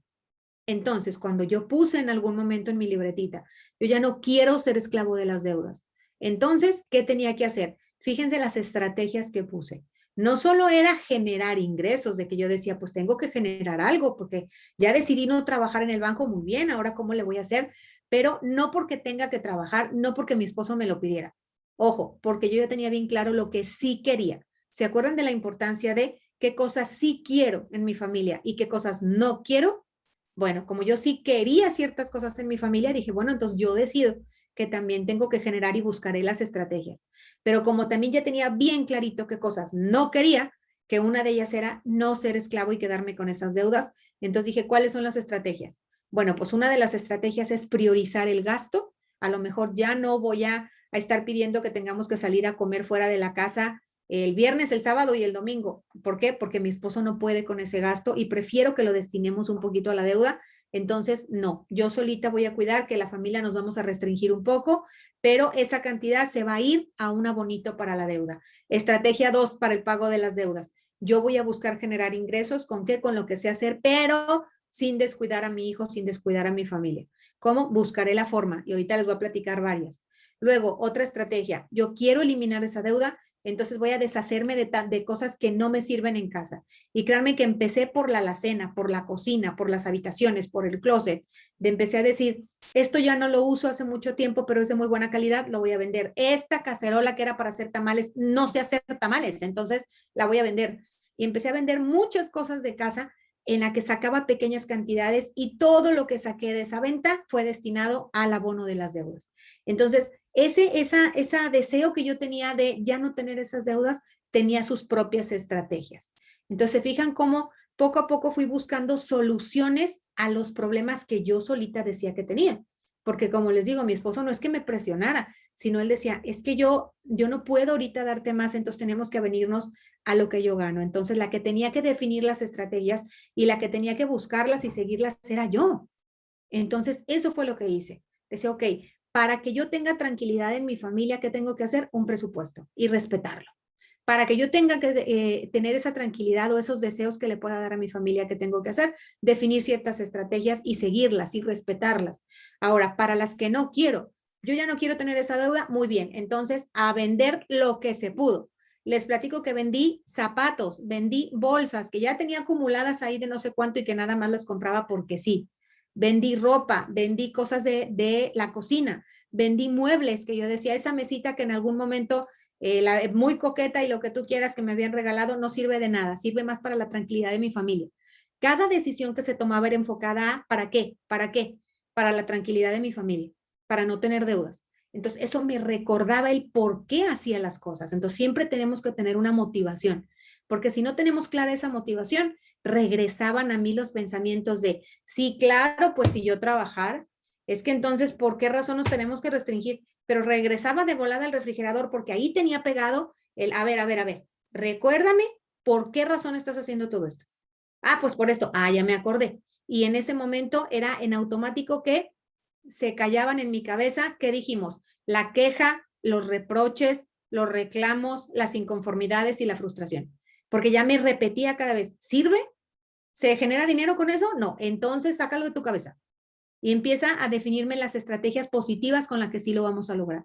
Entonces, cuando yo puse en algún momento en mi libretita, yo ya no quiero ser esclavo de las deudas. Entonces, ¿qué tenía que hacer? Fíjense las estrategias que puse. No solo era generar ingresos, de que yo decía, pues tengo que generar algo, porque ya decidí no trabajar en el banco, muy bien, ahora cómo le voy a hacer, pero no porque tenga que trabajar, no porque mi esposo me lo pidiera. Ojo, porque yo ya tenía bien claro lo que sí quería. ¿Se acuerdan de la importancia de qué cosas sí quiero en mi familia y qué cosas no quiero? Bueno, como yo sí quería ciertas cosas en mi familia, dije, bueno, entonces yo decido que también tengo que generar y buscaré las estrategias. Pero como también ya tenía bien clarito qué cosas no quería, que una de ellas era no ser esclavo y quedarme con esas deudas, entonces dije, ¿cuáles son las estrategias? Bueno, pues una de las estrategias es priorizar el gasto. A lo mejor ya no voy a estar pidiendo que tengamos que salir a comer fuera de la casa el viernes, el sábado y el domingo. ¿Por qué? Porque mi esposo no puede con ese gasto y prefiero que lo destinemos un poquito a la deuda. Entonces, no, yo solita voy a cuidar que la familia nos vamos a restringir un poco, pero esa cantidad se va a ir a un abonito para la deuda. Estrategia 2 para el pago de las deudas. Yo voy a buscar generar ingresos, ¿con qué? Con lo que sé hacer, pero sin descuidar a mi hijo, sin descuidar a mi familia. ¿Cómo? Buscaré la forma y ahorita les voy a platicar varias. Luego, otra estrategia. Yo quiero eliminar esa deuda, entonces voy a deshacerme de cosas que no me sirven en casa. Y créanme que empecé por la alacena, por la cocina, por las habitaciones, por el closet. Empecé a decir, esto ya no lo uso hace mucho tiempo, pero es de muy buena calidad, lo voy a vender. Esta cacerola que era para hacer tamales, no sé hacer tamales, entonces la voy a vender. Y empecé a vender muchas cosas de casa en la que sacaba pequeñas cantidades y todo lo que saqué de esa venta fue destinado al abono de las deudas. Entonces, ese deseo que yo tenía de ya no tener esas deudas, tenía sus propias estrategias. Entonces, fijan cómo poco a poco fui buscando soluciones a los problemas que yo solita decía que tenía. Porque como les digo, mi esposo no es que me presionara, sino él decía, es que yo no puedo ahorita darte más, entonces tenemos que venirnos a lo que yo gano. Entonces, la que tenía que definir las estrategias y la que tenía que buscarlas y seguirlas era yo. Entonces, eso fue lo que hice. Decía, ok, para que yo tenga tranquilidad en mi familia, ¿qué tengo que hacer? Un presupuesto y respetarlo. Para que yo tenga que tener esa tranquilidad o esos deseos que le pueda dar a mi familia, ¿qué tengo que hacer? Definir ciertas estrategias y seguirlas y respetarlas. Ahora, para las que no quiero, yo ya no quiero tener esa deuda, muy bien. Entonces, a vender lo que se pudo. Les platico que vendí zapatos, vendí bolsas que ya tenía acumuladas ahí de no sé cuánto y que nada más las compraba porque sí. Vendí ropa, vendí cosas de la cocina, vendí muebles que yo decía, esa mesita que en algún momento muy coqueta y lo que tú quieras que me habían regalado no sirve de nada, sirve más para la tranquilidad de mi familia. Cada decisión que se tomaba era enfocada a ¿para qué? ¿Para qué? Para la tranquilidad de mi familia, para no tener deudas. Entonces, eso me recordaba el por qué hacía las cosas. Entonces, siempre tenemos que tener una motivación, porque si no tenemos clara esa motivación, regresaban a mí los pensamientos de, sí, claro, pues si yo trabajar, es que entonces, ¿por qué razón nos tenemos que restringir? Pero regresaba de volada al refrigerador porque ahí tenía pegado el, a ver, recuérdame por qué razón estás haciendo todo esto. Ah, pues por esto, ya me acordé. Y en ese momento era en automático que se callaban en mi cabeza, ¿qué dijimos? La queja, los reproches, los reclamos, las inconformidades y la frustración. Porque ya me repetía cada vez, ¿sirve? ¿Se genera dinero con eso? No, entonces sácalo de tu cabeza. Y empieza a definirme las estrategias positivas con las que sí lo vamos a lograr.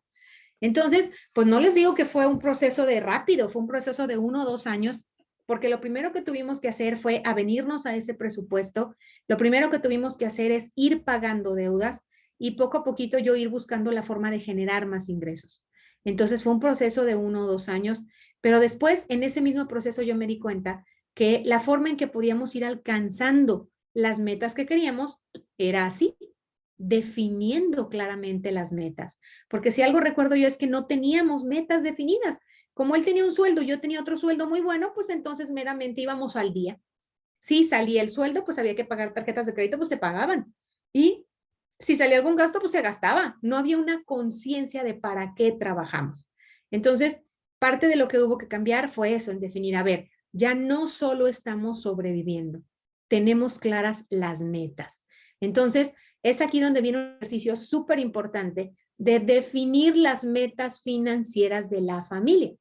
Entonces, pues no les digo que fue un proceso de rápido, fue un proceso de 1 o 2 años, porque lo primero que tuvimos que hacer fue avenirnos a ese presupuesto. Lo primero que tuvimos que hacer es ir pagando deudas y poco a poquito yo ir buscando la forma de generar más ingresos. Entonces fue un proceso de 1 o 2 años, pero después en ese mismo proceso yo me di cuenta que la forma en que podíamos ir alcanzando las metas que queríamos era así, definiendo claramente las metas. Porque si algo recuerdo yo es que no teníamos metas definidas. Como él tenía un sueldo, yo tenía otro sueldo muy bueno, pues entonces meramente íbamos al día. Si salía el sueldo, pues había que pagar tarjetas de crédito, pues se pagaban. Y si salía algún gasto, pues se gastaba. No había una conciencia de para qué trabajamos. Entonces, parte de lo que hubo que cambiar fue eso, en definir, a ver, ya no solo estamos sobreviviendo, tenemos claras las metas. Entonces, es aquí donde viene un ejercicio súper importante de definir las metas financieras de la familia.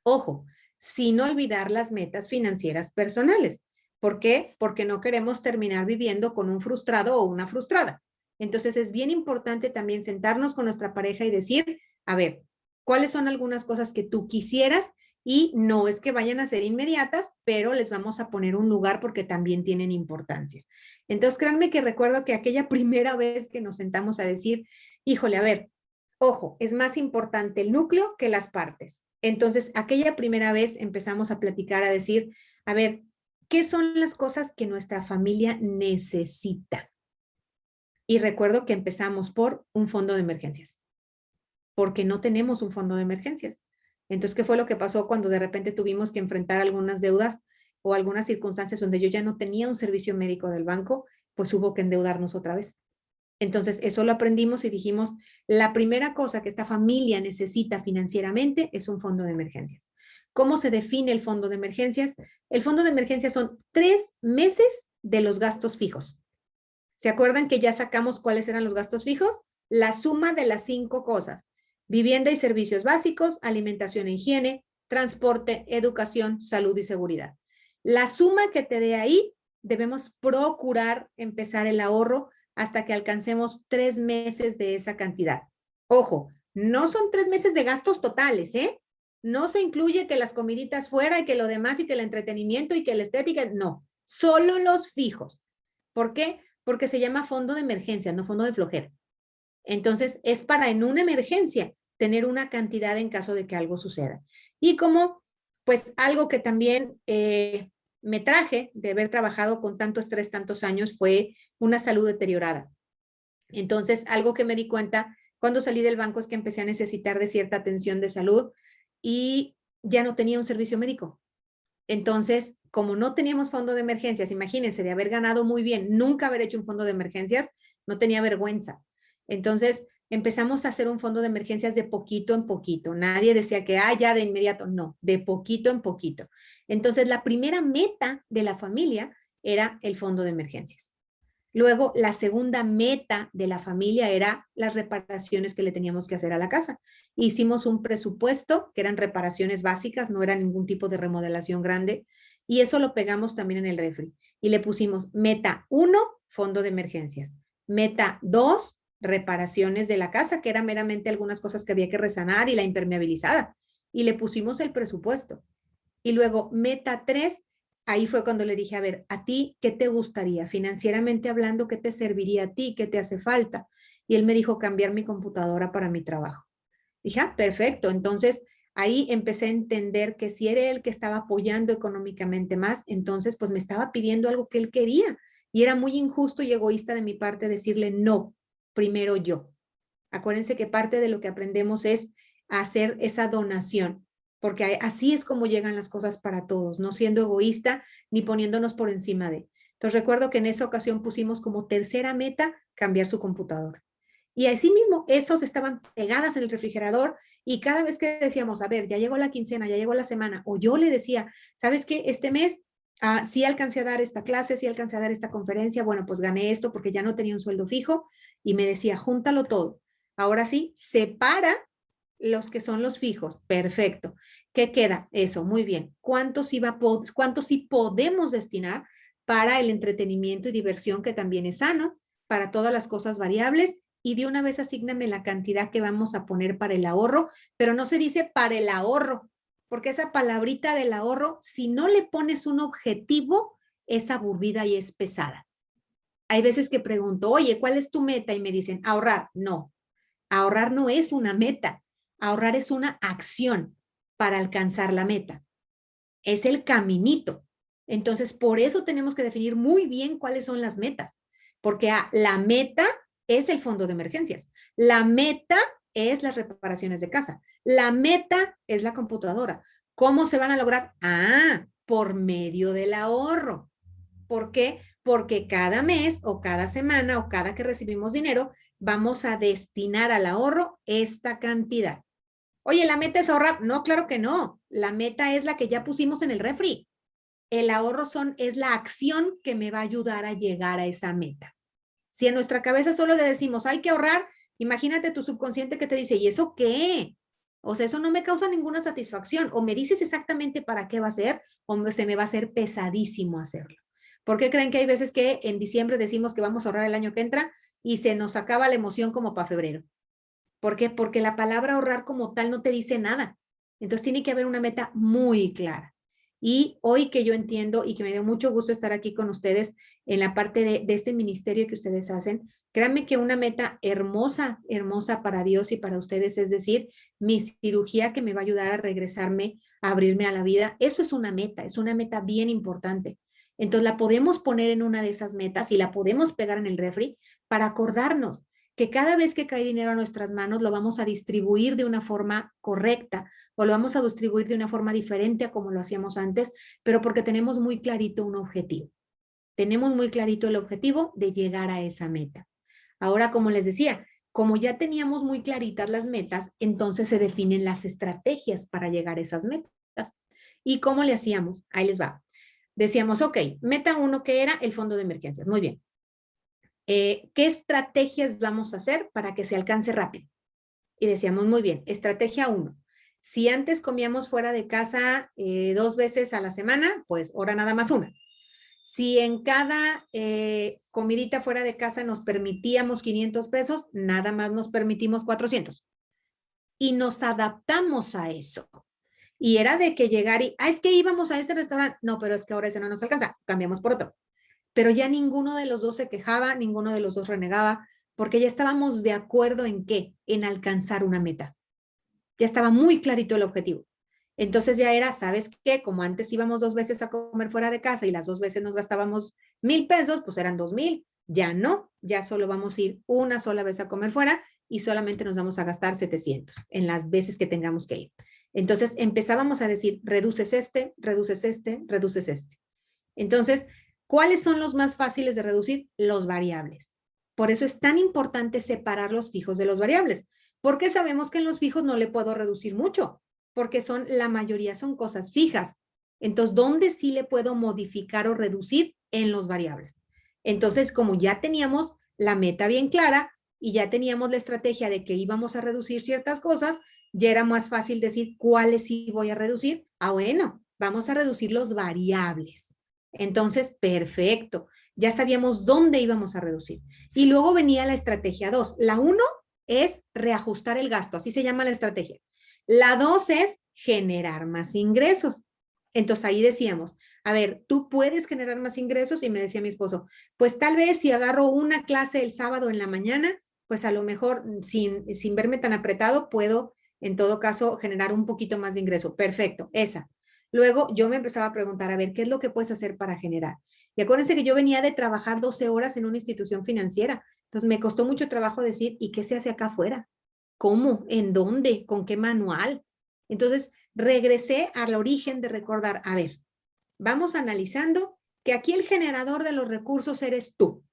Ojo, sin olvidar las metas financieras personales. ¿Por qué? Porque no queremos terminar viviendo con un frustrado o una frustrada. Entonces es bien importante también sentarnos con nuestra pareja y decir, a ver, ¿cuáles son algunas cosas que tú quisieras? Y no es que vayan a ser inmediatas, pero les vamos a poner un lugar porque también tienen importancia. Entonces créanme que recuerdo que aquella primera vez que nos sentamos a decir, híjole, a ver, ojo, es más importante el núcleo que las partes. Entonces, aquella primera vez empezamos a platicar, a decir, a ver, ¿qué son las cosas que nuestra familia necesita? Y recuerdo que empezamos por un fondo de emergencias, porque no tenemos un fondo de emergencias. Entonces, ¿qué fue lo que pasó cuando de repente tuvimos que enfrentar algunas deudas o algunas circunstancias donde yo ya no tenía un servicio médico del banco? Pues hubo que endeudarnos otra vez. Entonces, eso lo aprendimos y dijimos, la primera cosa que esta familia necesita financieramente es un fondo de emergencias. ¿Cómo se define el fondo de emergencias? El fondo de emergencias son 3 meses de los gastos fijos. ¿Se acuerdan que ya sacamos cuáles eran los gastos fijos? La suma de las 5 cosas. Vivienda y servicios básicos, alimentación e higiene, transporte, educación, salud y seguridad. La suma que te dé ahí, debemos procurar empezar el ahorro hasta que alcancemos 3 meses de esa cantidad. Ojo, no son 3 meses de gastos totales, ¿eh? No se incluye que las comiditas fuera y que lo demás y que el entretenimiento y que la estética, no, solo los fijos. ¿Por qué? Porque se llama fondo de emergencia, no fondo de flojera. Entonces, es para en una emergencia tener una cantidad en caso de que algo suceda. Y como, pues, algo que también me traje de haber trabajado con tanto estrés tantos años fue una salud deteriorada. Entonces, algo que me di cuenta cuando salí del banco es que empecé a necesitar de cierta atención de salud y ya no tenía un servicio médico. Entonces, como no teníamos fondo de emergencias, imagínense, de haber ganado muy bien, nunca haber hecho un fondo de emergencias, no tenía vergüenza. Entonces, empezamos a hacer un fondo de emergencias de poquito en poquito. Nadie decía que, ya de inmediato. No, de poquito en poquito. Entonces, la primera meta de la familia era el fondo de emergencias. Luego, la segunda meta de la familia era las reparaciones que le teníamos que hacer a la casa. Hicimos un presupuesto, que eran reparaciones básicas, no era ningún tipo de remodelación grande, y eso lo pegamos también en el refri. Y le pusimos meta 1, fondo de emergencias. Meta 2, reparaciones de la casa, que eran meramente algunas cosas que había que resanar y la impermeabilizada. Y le pusimos el presupuesto. Y luego meta 3, ahí fue cuando le dije, a ver, ¿a ti qué te gustaría? Financieramente hablando, ¿qué te serviría a ti? ¿Qué te hace falta? Y él me dijo, cambiar mi computadora para mi trabajo. Dije, perfecto. Entonces, ahí empecé a entender que si era él que estaba apoyando económicamente más, entonces, pues me estaba pidiendo algo que él quería. Y era muy injusto y egoísta de mi parte decirle, no, primero yo. Acuérdense que parte de lo que aprendemos es hacer esa donación, porque así es como llegan las cosas para todos, no siendo egoísta ni poniéndonos por encima de. Entonces recuerdo que en esa ocasión pusimos como tercera meta cambiar su computadora. Y así mismo, esos estaban pegadas en el refrigerador y cada vez que decíamos, a ver, ya llegó la quincena, ya llegó la semana, o yo le decía, ¿sabes qué? Este mes sí alcancé a dar esta clase, sí alcancé a dar esta conferencia, bueno, pues gané esto porque ya no tenía un sueldo fijo y me decía, júntalo todo. Ahora sí, separa los que son los fijos. Perfecto. ¿Qué queda? Eso, muy bien. ¿Cuántos sí podemos destinar para el entretenimiento y diversión, que también es sano, para todas las cosas variables? Y de una vez asígname la cantidad que vamos a poner para el ahorro, pero no se dice para el ahorro, porque esa palabrita del ahorro, si no le pones un objetivo, es aburrida y es pesada. Hay veces que pregunto, oye, ¿cuál es tu meta? Y me dicen, ahorrar. No, ahorrar no es una meta. Ahorrar es una acción para alcanzar la meta. Es el caminito. Entonces, por eso tenemos que definir muy bien cuáles son las metas, porque la meta es el fondo de emergencias. La meta es las reparaciones de casa. La meta es la computadora. ¿Cómo se van a lograr? Por medio del ahorro. ¿Por qué? porque cada mes o cada semana o cada que recibimos dinero, vamos a destinar al ahorro esta cantidad. Oye, ¿la meta es ahorrar? No, claro que no. La meta es la que ya pusimos en el refri. El ahorro es la acción que me va a ayudar a llegar a esa meta. Si en nuestra cabeza solo le decimos, hay que ahorrar, imagínate tu subconsciente que te dice, ¿y eso qué? O sea, eso no me causa ninguna satisfacción. O me dices exactamente para qué va a ser, o se me va a hacer pesadísimo hacerlo. ¿Por qué creen que hay veces que en diciembre decimos que vamos a ahorrar el año que entra y se nos acaba la emoción como para febrero? ¿Por qué? Porque la palabra ahorrar como tal no te dice nada. Entonces tiene que haber una meta muy clara. Y hoy que yo entiendo y que me dio mucho gusto estar aquí con ustedes en la parte de este ministerio que ustedes hacen, créanme que una meta hermosa, hermosa para Dios y para ustedes, es decir, mi cirugía que me va a ayudar a regresarme, a abrirme a la vida, eso es una meta bien importante. Entonces la podemos poner en una de esas metas y la podemos pegar en el refri para acordarnos que cada vez que cae dinero a nuestras manos lo vamos a distribuir de una forma correcta o lo vamos a distribuir de una forma diferente a como lo hacíamos antes, pero porque tenemos muy clarito un objetivo. Tenemos muy clarito el objetivo de llegar a esa meta. Ahora, como les decía, como ya teníamos muy claritas las metas, entonces se definen las estrategias para llegar a esas metas. ¿Y cómo le hacíamos? Ahí les va. Decíamos, ok, meta 1 que era el fondo de emergencias. Muy bien. ¿Qué estrategias vamos a hacer para que se alcance rápido? Y decíamos, muy bien, estrategia 1. Si antes comíamos fuera de casa 2 veces a la semana, pues ahora nada más una. Si en cada comidita fuera de casa nos permitíamos 500 pesos, nada más nos permitimos 400. Y nos adaptamos a eso. Y era de que llegar y, es que íbamos a ese restaurante. No, pero es que ahora ese no nos alcanza. Cambiamos por otro. Pero ya ninguno de los dos se quejaba, ninguno de los dos renegaba, porque ya estábamos de acuerdo en qué, en alcanzar una meta. Ya estaba muy clarito el objetivo. Entonces ya era, ¿sabes qué? Como antes íbamos 2 veces a comer fuera de casa y las 2 veces nos gastábamos 1,000 pesos, pues eran 2,000. Ya no, ya solo vamos a ir una sola vez a comer fuera y solamente nos vamos a gastar 700 en las veces que tengamos que ir. Entonces empezábamos a decir, reduces este, reduces este, reduces este. Entonces, ¿cuáles son los más fáciles de reducir? Los variables. Por eso es tan importante separar los fijos de los variables, porque sabemos que en los fijos no le puedo reducir mucho, porque la mayoría son cosas fijas. Entonces, ¿dónde sí le puedo modificar o reducir? En los variables. Entonces, como ya teníamos la meta bien clara y ya teníamos la estrategia de que íbamos a reducir ciertas cosas, ya era más fácil decir cuáles sí voy a reducir. Bueno, vamos a reducir los variables. Entonces, perfecto. Ya sabíamos dónde íbamos a reducir. Y luego venía la estrategia 2. La 1 es reajustar el gasto, así se llama la estrategia. La 2 es generar más ingresos. Entonces ahí decíamos, a ver, tú puedes generar más ingresos y me decía mi esposo, pues tal vez si agarro una clase el sábado en la mañana, pues a lo mejor sin verme tan apretado puedo en todo caso generar un poquito más de ingreso. Perfecto, esa. Luego yo me empezaba a preguntar, a ver, ¿qué es lo que puedes hacer para generar? Y acuérdense que yo venía de trabajar 12 horas en una institución financiera. Entonces me costó mucho trabajo decir, ¿y qué se hace acá afuera? ¿Cómo? ¿En dónde? ¿Con qué manual? Entonces regresé al origen de recordar, a ver, vamos analizando que aquí el generador de los recursos eres tú.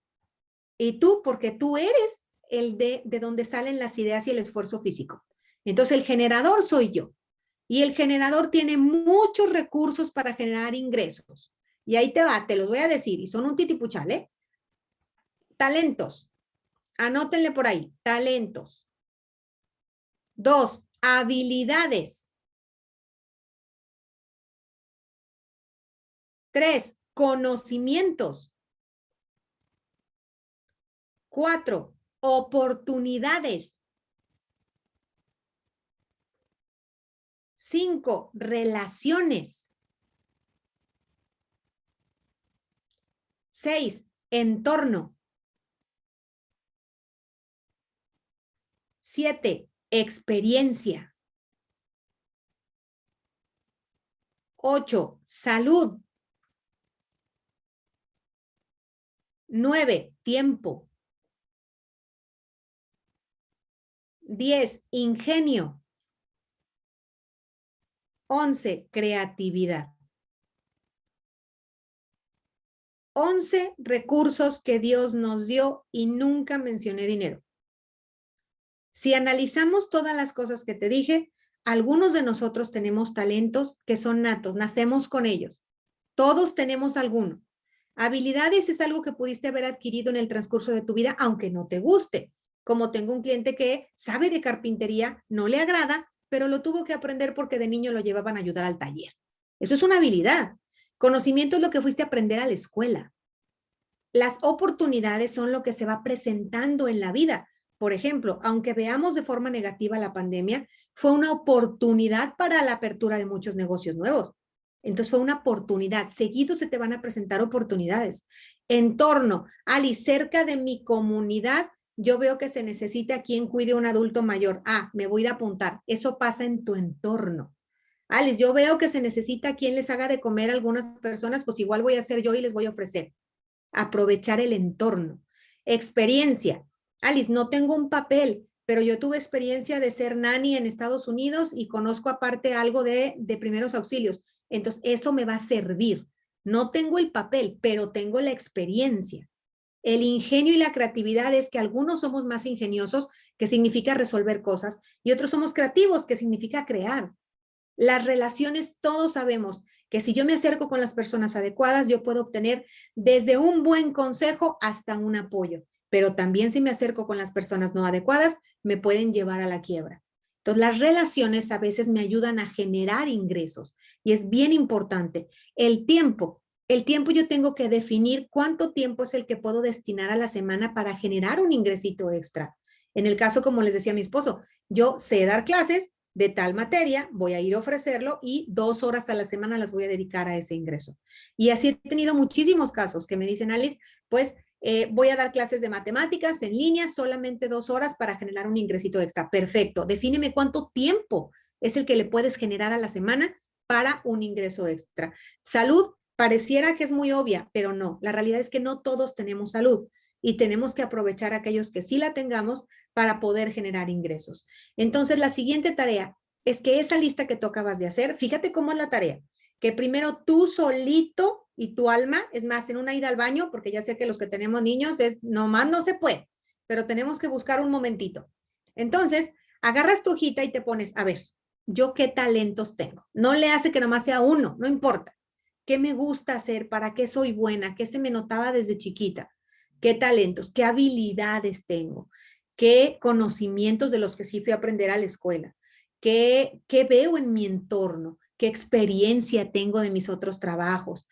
Y tú, porque tú eres el de donde salen las ideas y el esfuerzo físico. Entonces el generador soy yo. Y el generador tiene muchos recursos para generar ingresos. Y ahí te va, te los voy a decir, y son un titipuchal, ¿eh? Talentos. Anótenle por ahí, talentos. 2, habilidades. 3, conocimientos. 4, oportunidades. 5, relaciones. 6, entorno. 7, experiencia. 8, salud. 9, tiempo. 10, ingenio. 11, creatividad. 11 recursos que Dios nos dio y nunca mencioné dinero. Si analizamos todas las cosas que te dije, algunos de nosotros tenemos talentos que son natos, nacemos con ellos. Todos tenemos alguno. Habilidades es algo que pudiste haber adquirido en el transcurso de tu vida, aunque no te guste. Como tengo un cliente que sabe de carpintería, no le agrada, pero lo tuvo que aprender porque de niño lo llevaban a ayudar al taller. Eso es una habilidad. Conocimiento es lo que fuiste a aprender a la escuela. Las oportunidades son lo que se va presentando en la vida. Por ejemplo, aunque veamos de forma negativa la pandemia, fue una oportunidad para la apertura de muchos negocios nuevos. Entonces fue una oportunidad. Seguido se te van a presentar oportunidades. Entorno, Ali, cerca de mi comunidad, yo veo que se necesita quien cuide a un adulto mayor. Ah, me voy a ir a apuntar. Eso pasa en tu entorno. Alice, yo veo que se necesita quien les haga de comer a algunas personas, pues igual voy a hacer yo y les voy a ofrecer. Aprovechar el entorno. Experiencia. Alice, no tengo un papel, pero yo tuve experiencia de ser nanny en Estados Unidos y conozco aparte algo de primeros auxilios. Entonces, eso me va a servir. No tengo el papel, pero tengo la experiencia. El ingenio y la creatividad es que algunos somos más ingeniosos, que significa resolver cosas, y otros somos creativos, que significa crear. Las relaciones, todos sabemos que si yo me acerco con las personas adecuadas, yo puedo obtener desde un buen consejo hasta un apoyo. Pero también si me acerco con las personas no adecuadas, me pueden llevar a la quiebra. Entonces, las relaciones a veces me ayudan a generar ingresos. Y es bien importante. El tiempo yo tengo que definir cuánto tiempo es el que puedo destinar a la semana para generar un ingresito extra. En el caso, como les decía a mi esposo, yo sé dar clases de tal materia, voy a ir a ofrecerlo y 2 horas a la semana las voy a dedicar a ese ingreso. Y así he tenido muchísimos casos que me dicen, Alice, pues voy a dar clases de matemáticas en línea, solamente 2 horas para generar un ingresito extra. Perfecto, defíneme cuánto tiempo es el que le puedes generar a la semana para un ingreso extra. Salud, pareciera que es muy obvia, pero no, la realidad es que no todos tenemos salud y tenemos que aprovechar aquellos que sí la tengamos para poder generar ingresos. Entonces, la siguiente tarea es que esa lista que tú acabas de hacer, fíjate cómo es la tarea, que primero tú solito y tu alma, es más, en una ida al baño, porque ya sé que los que tenemos niños, nomás no se puede, pero tenemos que buscar un momentito. Entonces, agarras tu hojita y te pones, a ver, ¿yo qué talentos tengo? No le hace que nomás sea uno, no importa. ¿Qué me gusta hacer? ¿Para qué soy buena? ¿Qué se me notaba desde chiquita? ¿Qué talentos? ¿Qué habilidades tengo? ¿Qué conocimientos de los que sí fui a aprender a la escuela? ¿Qué veo en mi entorno? ¿Qué experiencia tengo de mis otros trabajos?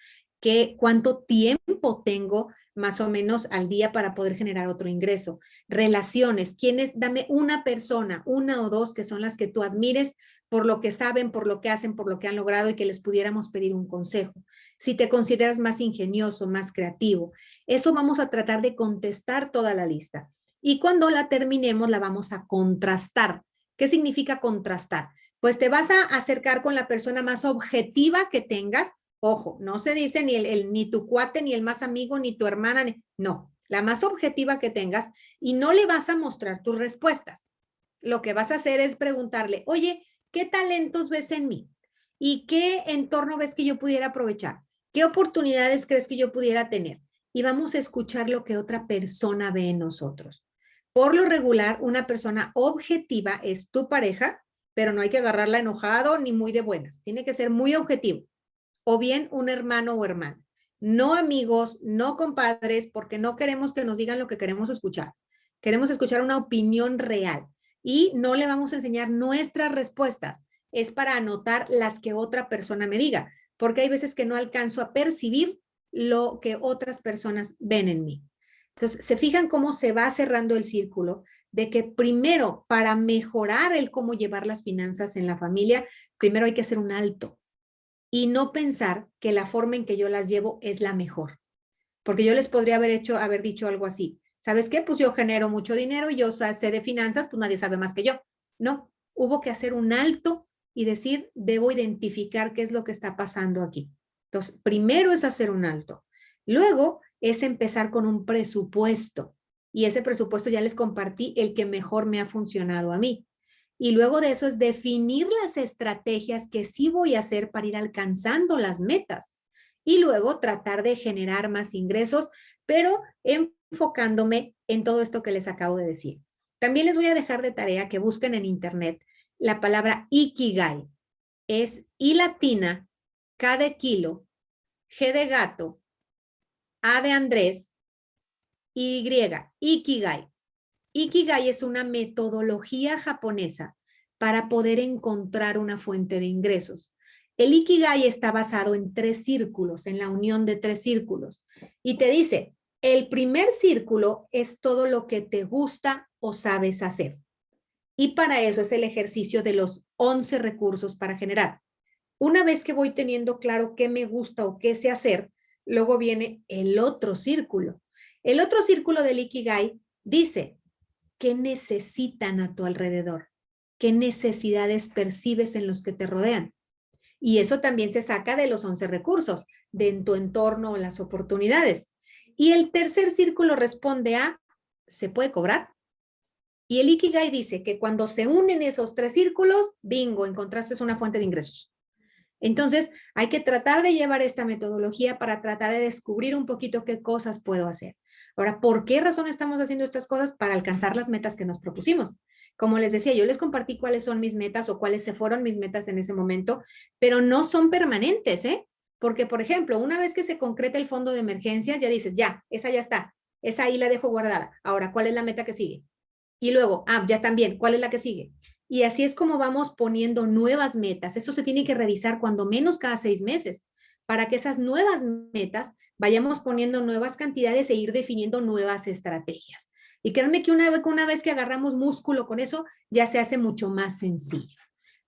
¿Cuánto tiempo tengo más o menos al día para poder generar otro ingreso? Relaciones, dame una persona, una o dos que son las que tú admires por lo que saben, por lo que hacen, por lo que han logrado y que les pudiéramos pedir un consejo. Si te consideras más ingenioso, más creativo, eso vamos a tratar de contestar toda la lista. Y cuando la terminemos, la vamos a contrastar. ¿Qué significa contrastar? Pues te vas a acercar con la persona más objetiva que tengas. Ojo, no se dice ni tu cuate, ni el más amigo, ni tu hermana, no, la más objetiva que tengas y no le vas a mostrar tus respuestas. Lo que vas a hacer es preguntarle, oye, ¿qué talentos ves en mí? ¿Y qué entorno ves que yo pudiera aprovechar? ¿Qué oportunidades crees que yo pudiera tener? Y vamos a escuchar lo que otra persona ve en nosotros. Por lo regular, una persona objetiva es tu pareja, pero no hay que agarrarla enojado ni muy de buenas. Tiene que ser muy objetivo. O bien un hermano o hermana. No amigos, no compadres, porque no queremos que nos digan lo que queremos escuchar. Queremos escuchar una opinión real y no le vamos a enseñar nuestras respuestas. Es para anotar las que otra persona me diga, porque hay veces que no alcanzo a percibir lo que otras personas ven en mí. Entonces, se fijan cómo se va cerrando el círculo de que primero, para mejorar el cómo llevar las finanzas en la familia, primero hay que hacer un alto y no pensar que la forma en que yo las llevo es la mejor. Porque yo les podría haber dicho algo así. ¿Sabes qué? Pues yo genero mucho dinero y yo sé de finanzas, pues nadie sabe más que yo. No, hubo que hacer un alto y decir, debo identificar qué es lo que está pasando aquí. Entonces, primero es hacer un alto. Luego es empezar con un presupuesto. Y ese presupuesto ya les compartí el que mejor me ha funcionado a mí. Y luego de eso es definir las estrategias que sí voy a hacer para ir alcanzando las metas. y luego tratar de generar más ingresos, pero enfocándome en todo esto que les acabo de decir. También les voy a dejar de tarea que busquen en internet la palabra Ikigai. Es I latina, K de kilo, G de gato, A de Andrés, Y, Ikigai. Ikigai es una metodología japonesa para poder encontrar una fuente de ingresos. El Ikigai está basado en 3 círculos, en la unión de 3 círculos. Y te dice, el primer círculo es todo lo que te gusta o sabes hacer. Y para eso es el ejercicio de los 11 recursos para generar. Una vez que voy teniendo claro qué me gusta o qué sé hacer, luego viene el otro círculo. El otro círculo del Ikigai dice, ¿qué necesitan a tu alrededor? ¿Qué necesidades percibes en los que te rodean? Y eso también se saca de los 11 recursos, de en tu entorno o las oportunidades. Y el tercer círculo responde a, ¿se puede cobrar? Y el Ikigai dice que cuando se unen esos 3 círculos, bingo, encontraste una fuente de ingresos. Entonces, hay que tratar de llevar esta metodología para tratar de descubrir un poquito qué cosas puedo hacer. Ahora, ¿por qué razón estamos haciendo estas cosas? Para alcanzar las metas que nos propusimos. Como les decía, yo les compartí cuáles son mis metas o cuáles se fueron mis metas en ese momento, pero no son permanentes, ¿eh? Porque, por ejemplo, una vez que se concreta el fondo de emergencias, ya dices, ya, esa ya está, esa ahí la dejo guardada. Ahora, ¿cuál es la meta que sigue? Y luego, ya también, ¿cuál es la que sigue? Y así es como vamos poniendo nuevas metas. Eso se tiene que revisar cuando menos cada 6 meses, para que esas nuevas metas vayamos poniendo nuevas cantidades e ir definiendo nuevas estrategias. Y créanme que una vez que agarramos músculo con eso, ya se hace mucho más sencillo.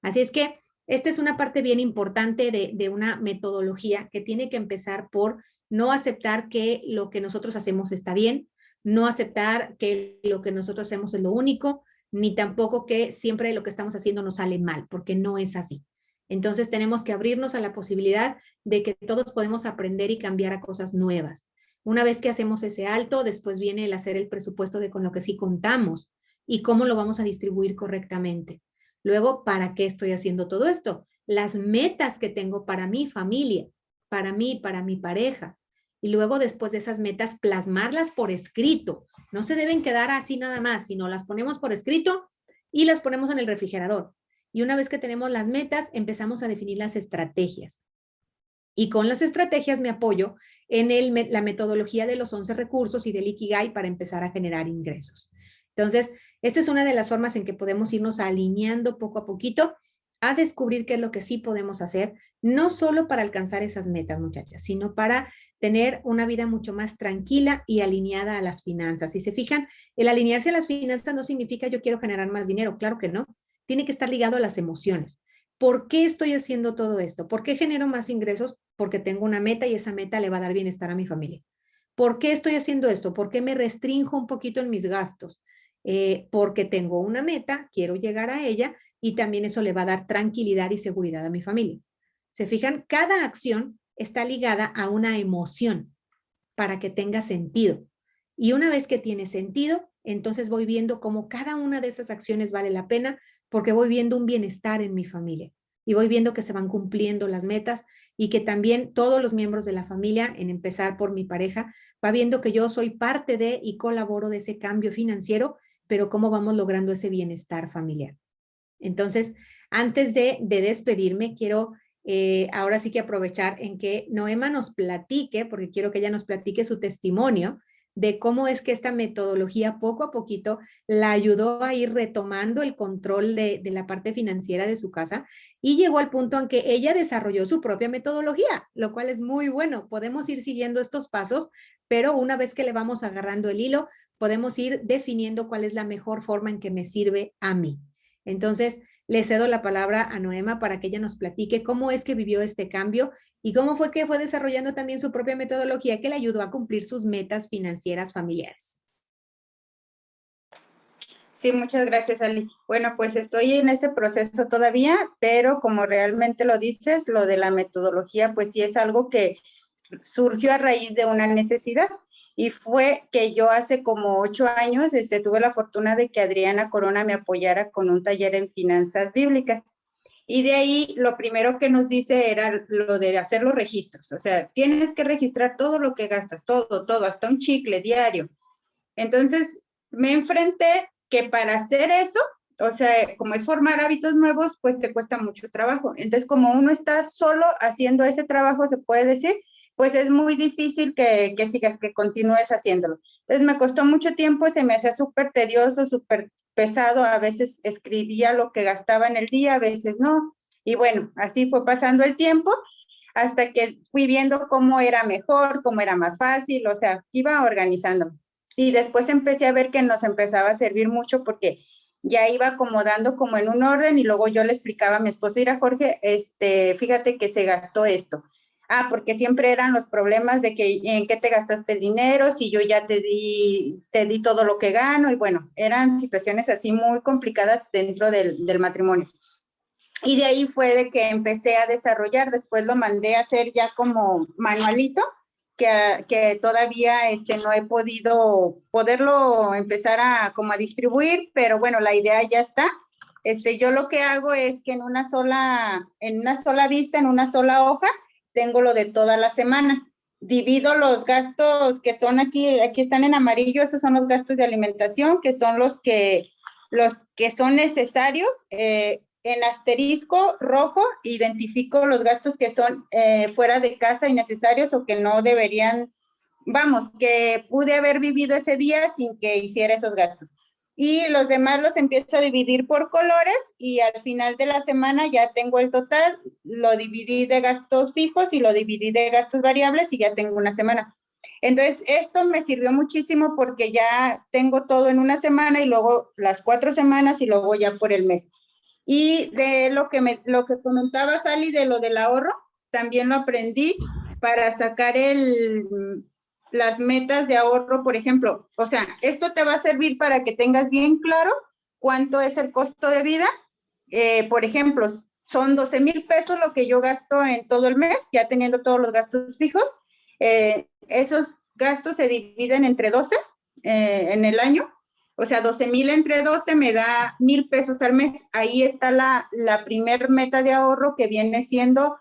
Así es que esta es una parte bien importante de una metodología que tiene que empezar por no aceptar que lo que nosotros hacemos está bien, no aceptar que lo que nosotros hacemos es lo único, ni tampoco que siempre lo que estamos haciendo nos sale mal, porque no es así. Entonces tenemos que abrirnos a la posibilidad de que todos podemos aprender y cambiar a cosas nuevas. Una vez que hacemos ese alto, después viene el hacer el presupuesto de con lo que sí contamos y cómo lo vamos a distribuir correctamente. Luego, ¿para qué estoy haciendo todo esto? Las metas que tengo para mi familia, para mí, para mi pareja. Y luego, después de esas metas, plasmarlas por escrito. No se deben quedar así nada más, sino las ponemos por escrito y las ponemos en el refrigerador. Y una vez que tenemos las metas, empezamos a definir las estrategias. Y con las estrategias me apoyo en la metodología de los 11 recursos y del Ikigai para empezar a generar ingresos. Entonces, esta es una de las formas en que podemos irnos alineando poco a poquito a descubrir qué es lo que sí podemos hacer, no solo para alcanzar esas metas, muchachas, sino para tener una vida mucho más tranquila y alineada a las finanzas. Si se fijan, el alinearse a las finanzas no significa yo quiero generar más dinero, claro que no. Tiene que estar ligado a las emociones. ¿Por qué estoy haciendo todo esto? ¿Por qué genero más ingresos? Porque tengo una meta y esa meta le va a dar bienestar a mi familia. ¿Por qué estoy haciendo esto? ¿Por qué me restrinjo un poquito en mis gastos? Porque tengo una meta, quiero llegar a ella y también eso le va a dar tranquilidad y seguridad a mi familia. ¿Se fijan? Cada acción está ligada a una emoción para que tenga sentido. Y una vez que tiene sentido, entonces voy viendo cómo cada una de esas acciones vale la pena porque voy viendo un bienestar en mi familia y voy viendo que se van cumpliendo las metas y que también todos los miembros de la familia, en empezar por mi pareja, va viendo que yo soy parte de y colaboro de ese cambio financiero, pero cómo vamos logrando ese bienestar familiar. Entonces, antes de despedirme, quiero ahora sí que aprovechar en que Noema nos platique, porque quiero que ella nos platique su testimonio de cómo es que esta metodología poco a poquito la ayudó a ir retomando el control de la parte financiera de su casa y llegó al punto en que ella desarrolló su propia metodología, lo cual es muy bueno. Podemos ir siguiendo estos pasos, pero una vez que le vamos agarrando el hilo, podemos ir definiendo cuál es la mejor forma en que me sirve a mí. Entonces, le cedo la palabra a Noema para que ella nos platique cómo es que vivió este cambio y cómo fue que fue desarrollando también su propia metodología que le ayudó a cumplir sus metas financieras familiares. Sí, muchas gracias, Ali. Bueno, pues estoy en ese proceso todavía, pero como realmente lo dices, lo de la metodología, pues sí es algo que surgió a raíz de una necesidad. Y fue que yo hace como 8 años tuve la fortuna de que Adriana Corona me apoyara con un taller en finanzas bíblicas. Y de ahí lo primero que nos dice era lo de hacer los registros. O sea, tienes que registrar todo lo que gastas, todo, hasta un chicle diario. Entonces, me enfrenté que para hacer eso, o sea, como es formar hábitos nuevos, pues te cuesta mucho trabajo. Entonces, como uno está solo haciendo ese trabajo, se puede decir, pues es muy difícil que sigas, que continúes haciéndolo. Entonces, me costó mucho tiempo, se me hacía súper tedioso, súper pesado. A veces escribía lo que gastaba en el día, a veces no. Y bueno, así fue pasando el tiempo hasta que fui viendo cómo era mejor, cómo era más fácil, o sea, iba organizándome. Y después empecé a ver que nos empezaba a servir mucho porque ya iba acomodando como en un orden y luego yo le explicaba a mi esposo, mira Jorge, fíjate que se gastó esto. Ah, porque siempre eran los problemas de que en qué te gastaste el dinero, si yo ya te di todo lo que gano, y bueno, eran situaciones así muy complicadas dentro del matrimonio. Y de ahí fue de que empecé a desarrollar, después lo mandé a hacer ya como manualito, que todavía no he poderlo empezar como a distribuir, pero bueno, la idea ya está. Yo lo que hago es que en una sola vista, en una sola hoja, tengo lo de toda la semana. Divido los gastos que son aquí están en amarillo, esos son los gastos de alimentación, que son los que son necesarios. En asterisco rojo identifico los gastos que son fuera de casa innecesarios o que no deberían, vamos, que pude haber vivido ese día sin que hiciera esos gastos. Y los demás los empiezo a dividir por colores y al final de la semana ya tengo el total, lo dividí de gastos fijos y lo dividí de gastos variables y ya tengo una semana. Entonces, esto me sirvió muchísimo porque ya tengo todo en una semana y luego las 4 semanas y luego ya por el mes. Y de lo que comentaba Sally, de lo del ahorro, también lo aprendí para sacar las metas de ahorro, por ejemplo. O sea, esto te va a servir para que tengas bien claro cuánto es el costo de vida. Por ejemplo, son 12,000 pesos lo que yo gasto en todo el mes, ya teniendo todos los gastos fijos. Esos gastos se dividen entre 12 en el año. O sea, 12,000 entre 12 me da 1,000 pesos al mes. Ahí está la primer meta de ahorro, que viene siendo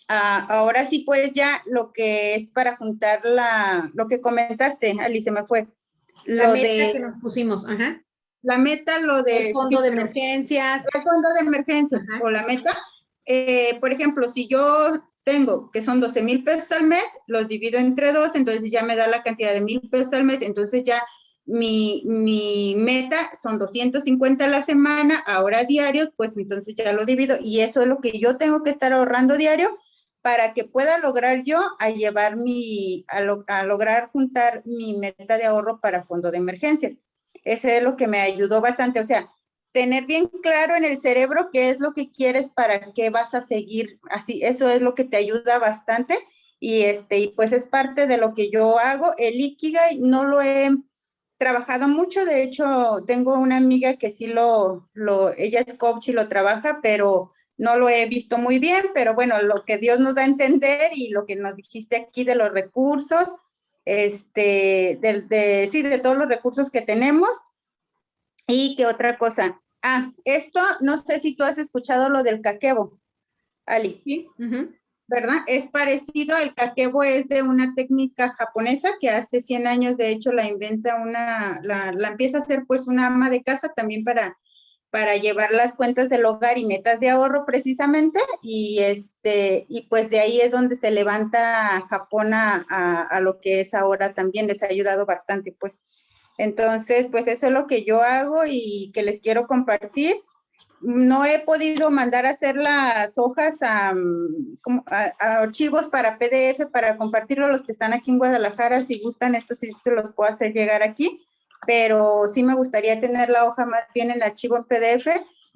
ahora sí, pues ya lo que es para juntar lo que comentaste, Ali, se me fue. La meta que nos pusimos, ajá. La meta, lo de... El fondo de emergencias. El fondo de emergencia, ajá. O la meta. Por ejemplo, si yo tengo que son 12,000 pesos al mes, los divido entre 2, entonces ya me da la cantidad de 1,000 pesos al mes, entonces ya mi meta son 250 a la semana, ahora diarios, pues entonces ya lo divido y eso es lo que yo tengo que estar ahorrando diario para que pueda lograr yo a lograr juntar mi meta de ahorro para fondo de emergencias. Ese es lo que me ayudó bastante, o sea, tener bien claro en el cerebro qué es lo que quieres, para qué vas a seguir, así, eso es lo que te ayuda bastante y pues es parte de lo que yo hago. El Ikigai no lo he trabajado mucho, de hecho tengo una amiga que sí ella es coach y lo trabaja, pero no lo he visto muy bien, pero bueno, lo que Dios nos da a entender y lo que nos dijiste aquí de los recursos, sí, de todos los recursos que tenemos. ¿Y qué otra cosa? Esto, no sé si tú has escuchado lo del kakebo, Ali. Sí. Uh-huh. ¿Verdad? Es parecido, el kakebo es de una técnica japonesa que hace 100 años, de hecho, la inventa la empieza a hacer pues una ama de casa también para llevar las cuentas del hogar y metas de ahorro precisamente, y pues de ahí es donde se levanta Japón a lo que es ahora también, les ha ayudado bastante, pues. Entonces, pues eso es lo que yo hago y que les quiero compartir. No he podido mandar a hacer las hojas a archivos para PDF para compartirlo a los que están aquí en Guadalajara. Si gustan, estos sí se los puedo hacer llegar aquí, pero sí me gustaría tener la hoja más bien en archivo en PDF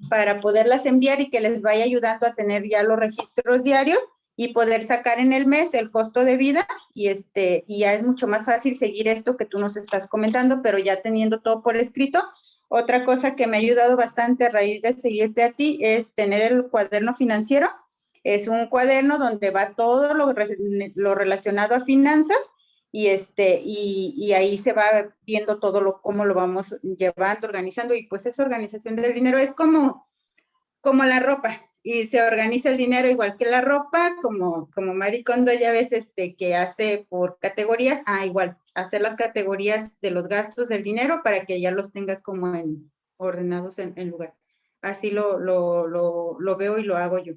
para poderlas enviar y que les vaya ayudando a tener ya los registros diarios y poder sacar en el mes el costo de vida y ya es mucho más fácil seguir esto que tú nos estás comentando, pero ya teniendo todo por escrito. Otra cosa que me ha ayudado bastante a raíz de seguirte a ti es tener el cuaderno financiero. Es un cuaderno donde va todo lo relacionado a finanzas y ahí se va viendo todo cómo lo vamos llevando, organizando, y pues esa organización del dinero es como como la ropa, y se organiza el dinero igual que la ropa, como Marie Kondo ya ves que hace por categorías, igual, hacer las categorías de los gastos del dinero para que ya los tengas como ordenados en lugar. Así lo veo y lo hago yo.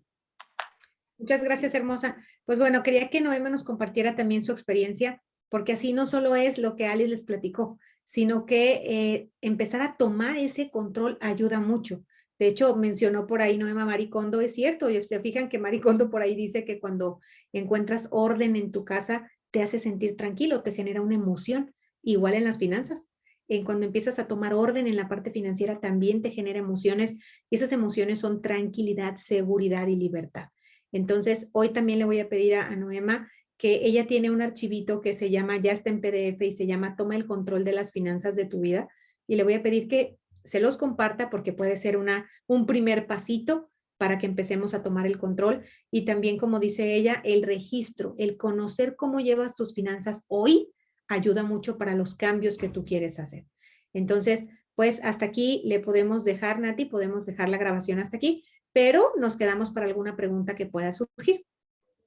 Muchas gracias, hermosa. Pues bueno, quería que Noema nos compartiera también su experiencia, porque así no solo es lo que Alice les platicó, sino que empezar a tomar ese control ayuda mucho. De hecho, mencionó por ahí Noema Marie Kondo, es cierto, y se fijan que Marie Kondo por ahí dice que cuando encuentras orden en tu casa, te hace sentir tranquilo, te genera una emoción, igual en las finanzas. Cuando empiezas a tomar orden en la parte financiera, también te genera emociones, y esas emociones son tranquilidad, seguridad y libertad. Entonces, hoy también le voy a pedir a Noema que ella tiene un archivito que se llama, ya está en PDF y se llama Toma el control de las finanzas de tu vida. Y le voy a pedir que se los comparta porque puede ser un primer pasito para que empecemos a tomar el control. Y también, como dice ella, el registro, el conocer cómo llevas tus finanzas hoy ayuda mucho para los cambios que tú quieres hacer. Entonces, pues hasta aquí le podemos dejar, Nati, podemos dejar la grabación hasta aquí, pero nos quedamos para alguna pregunta que pueda surgir.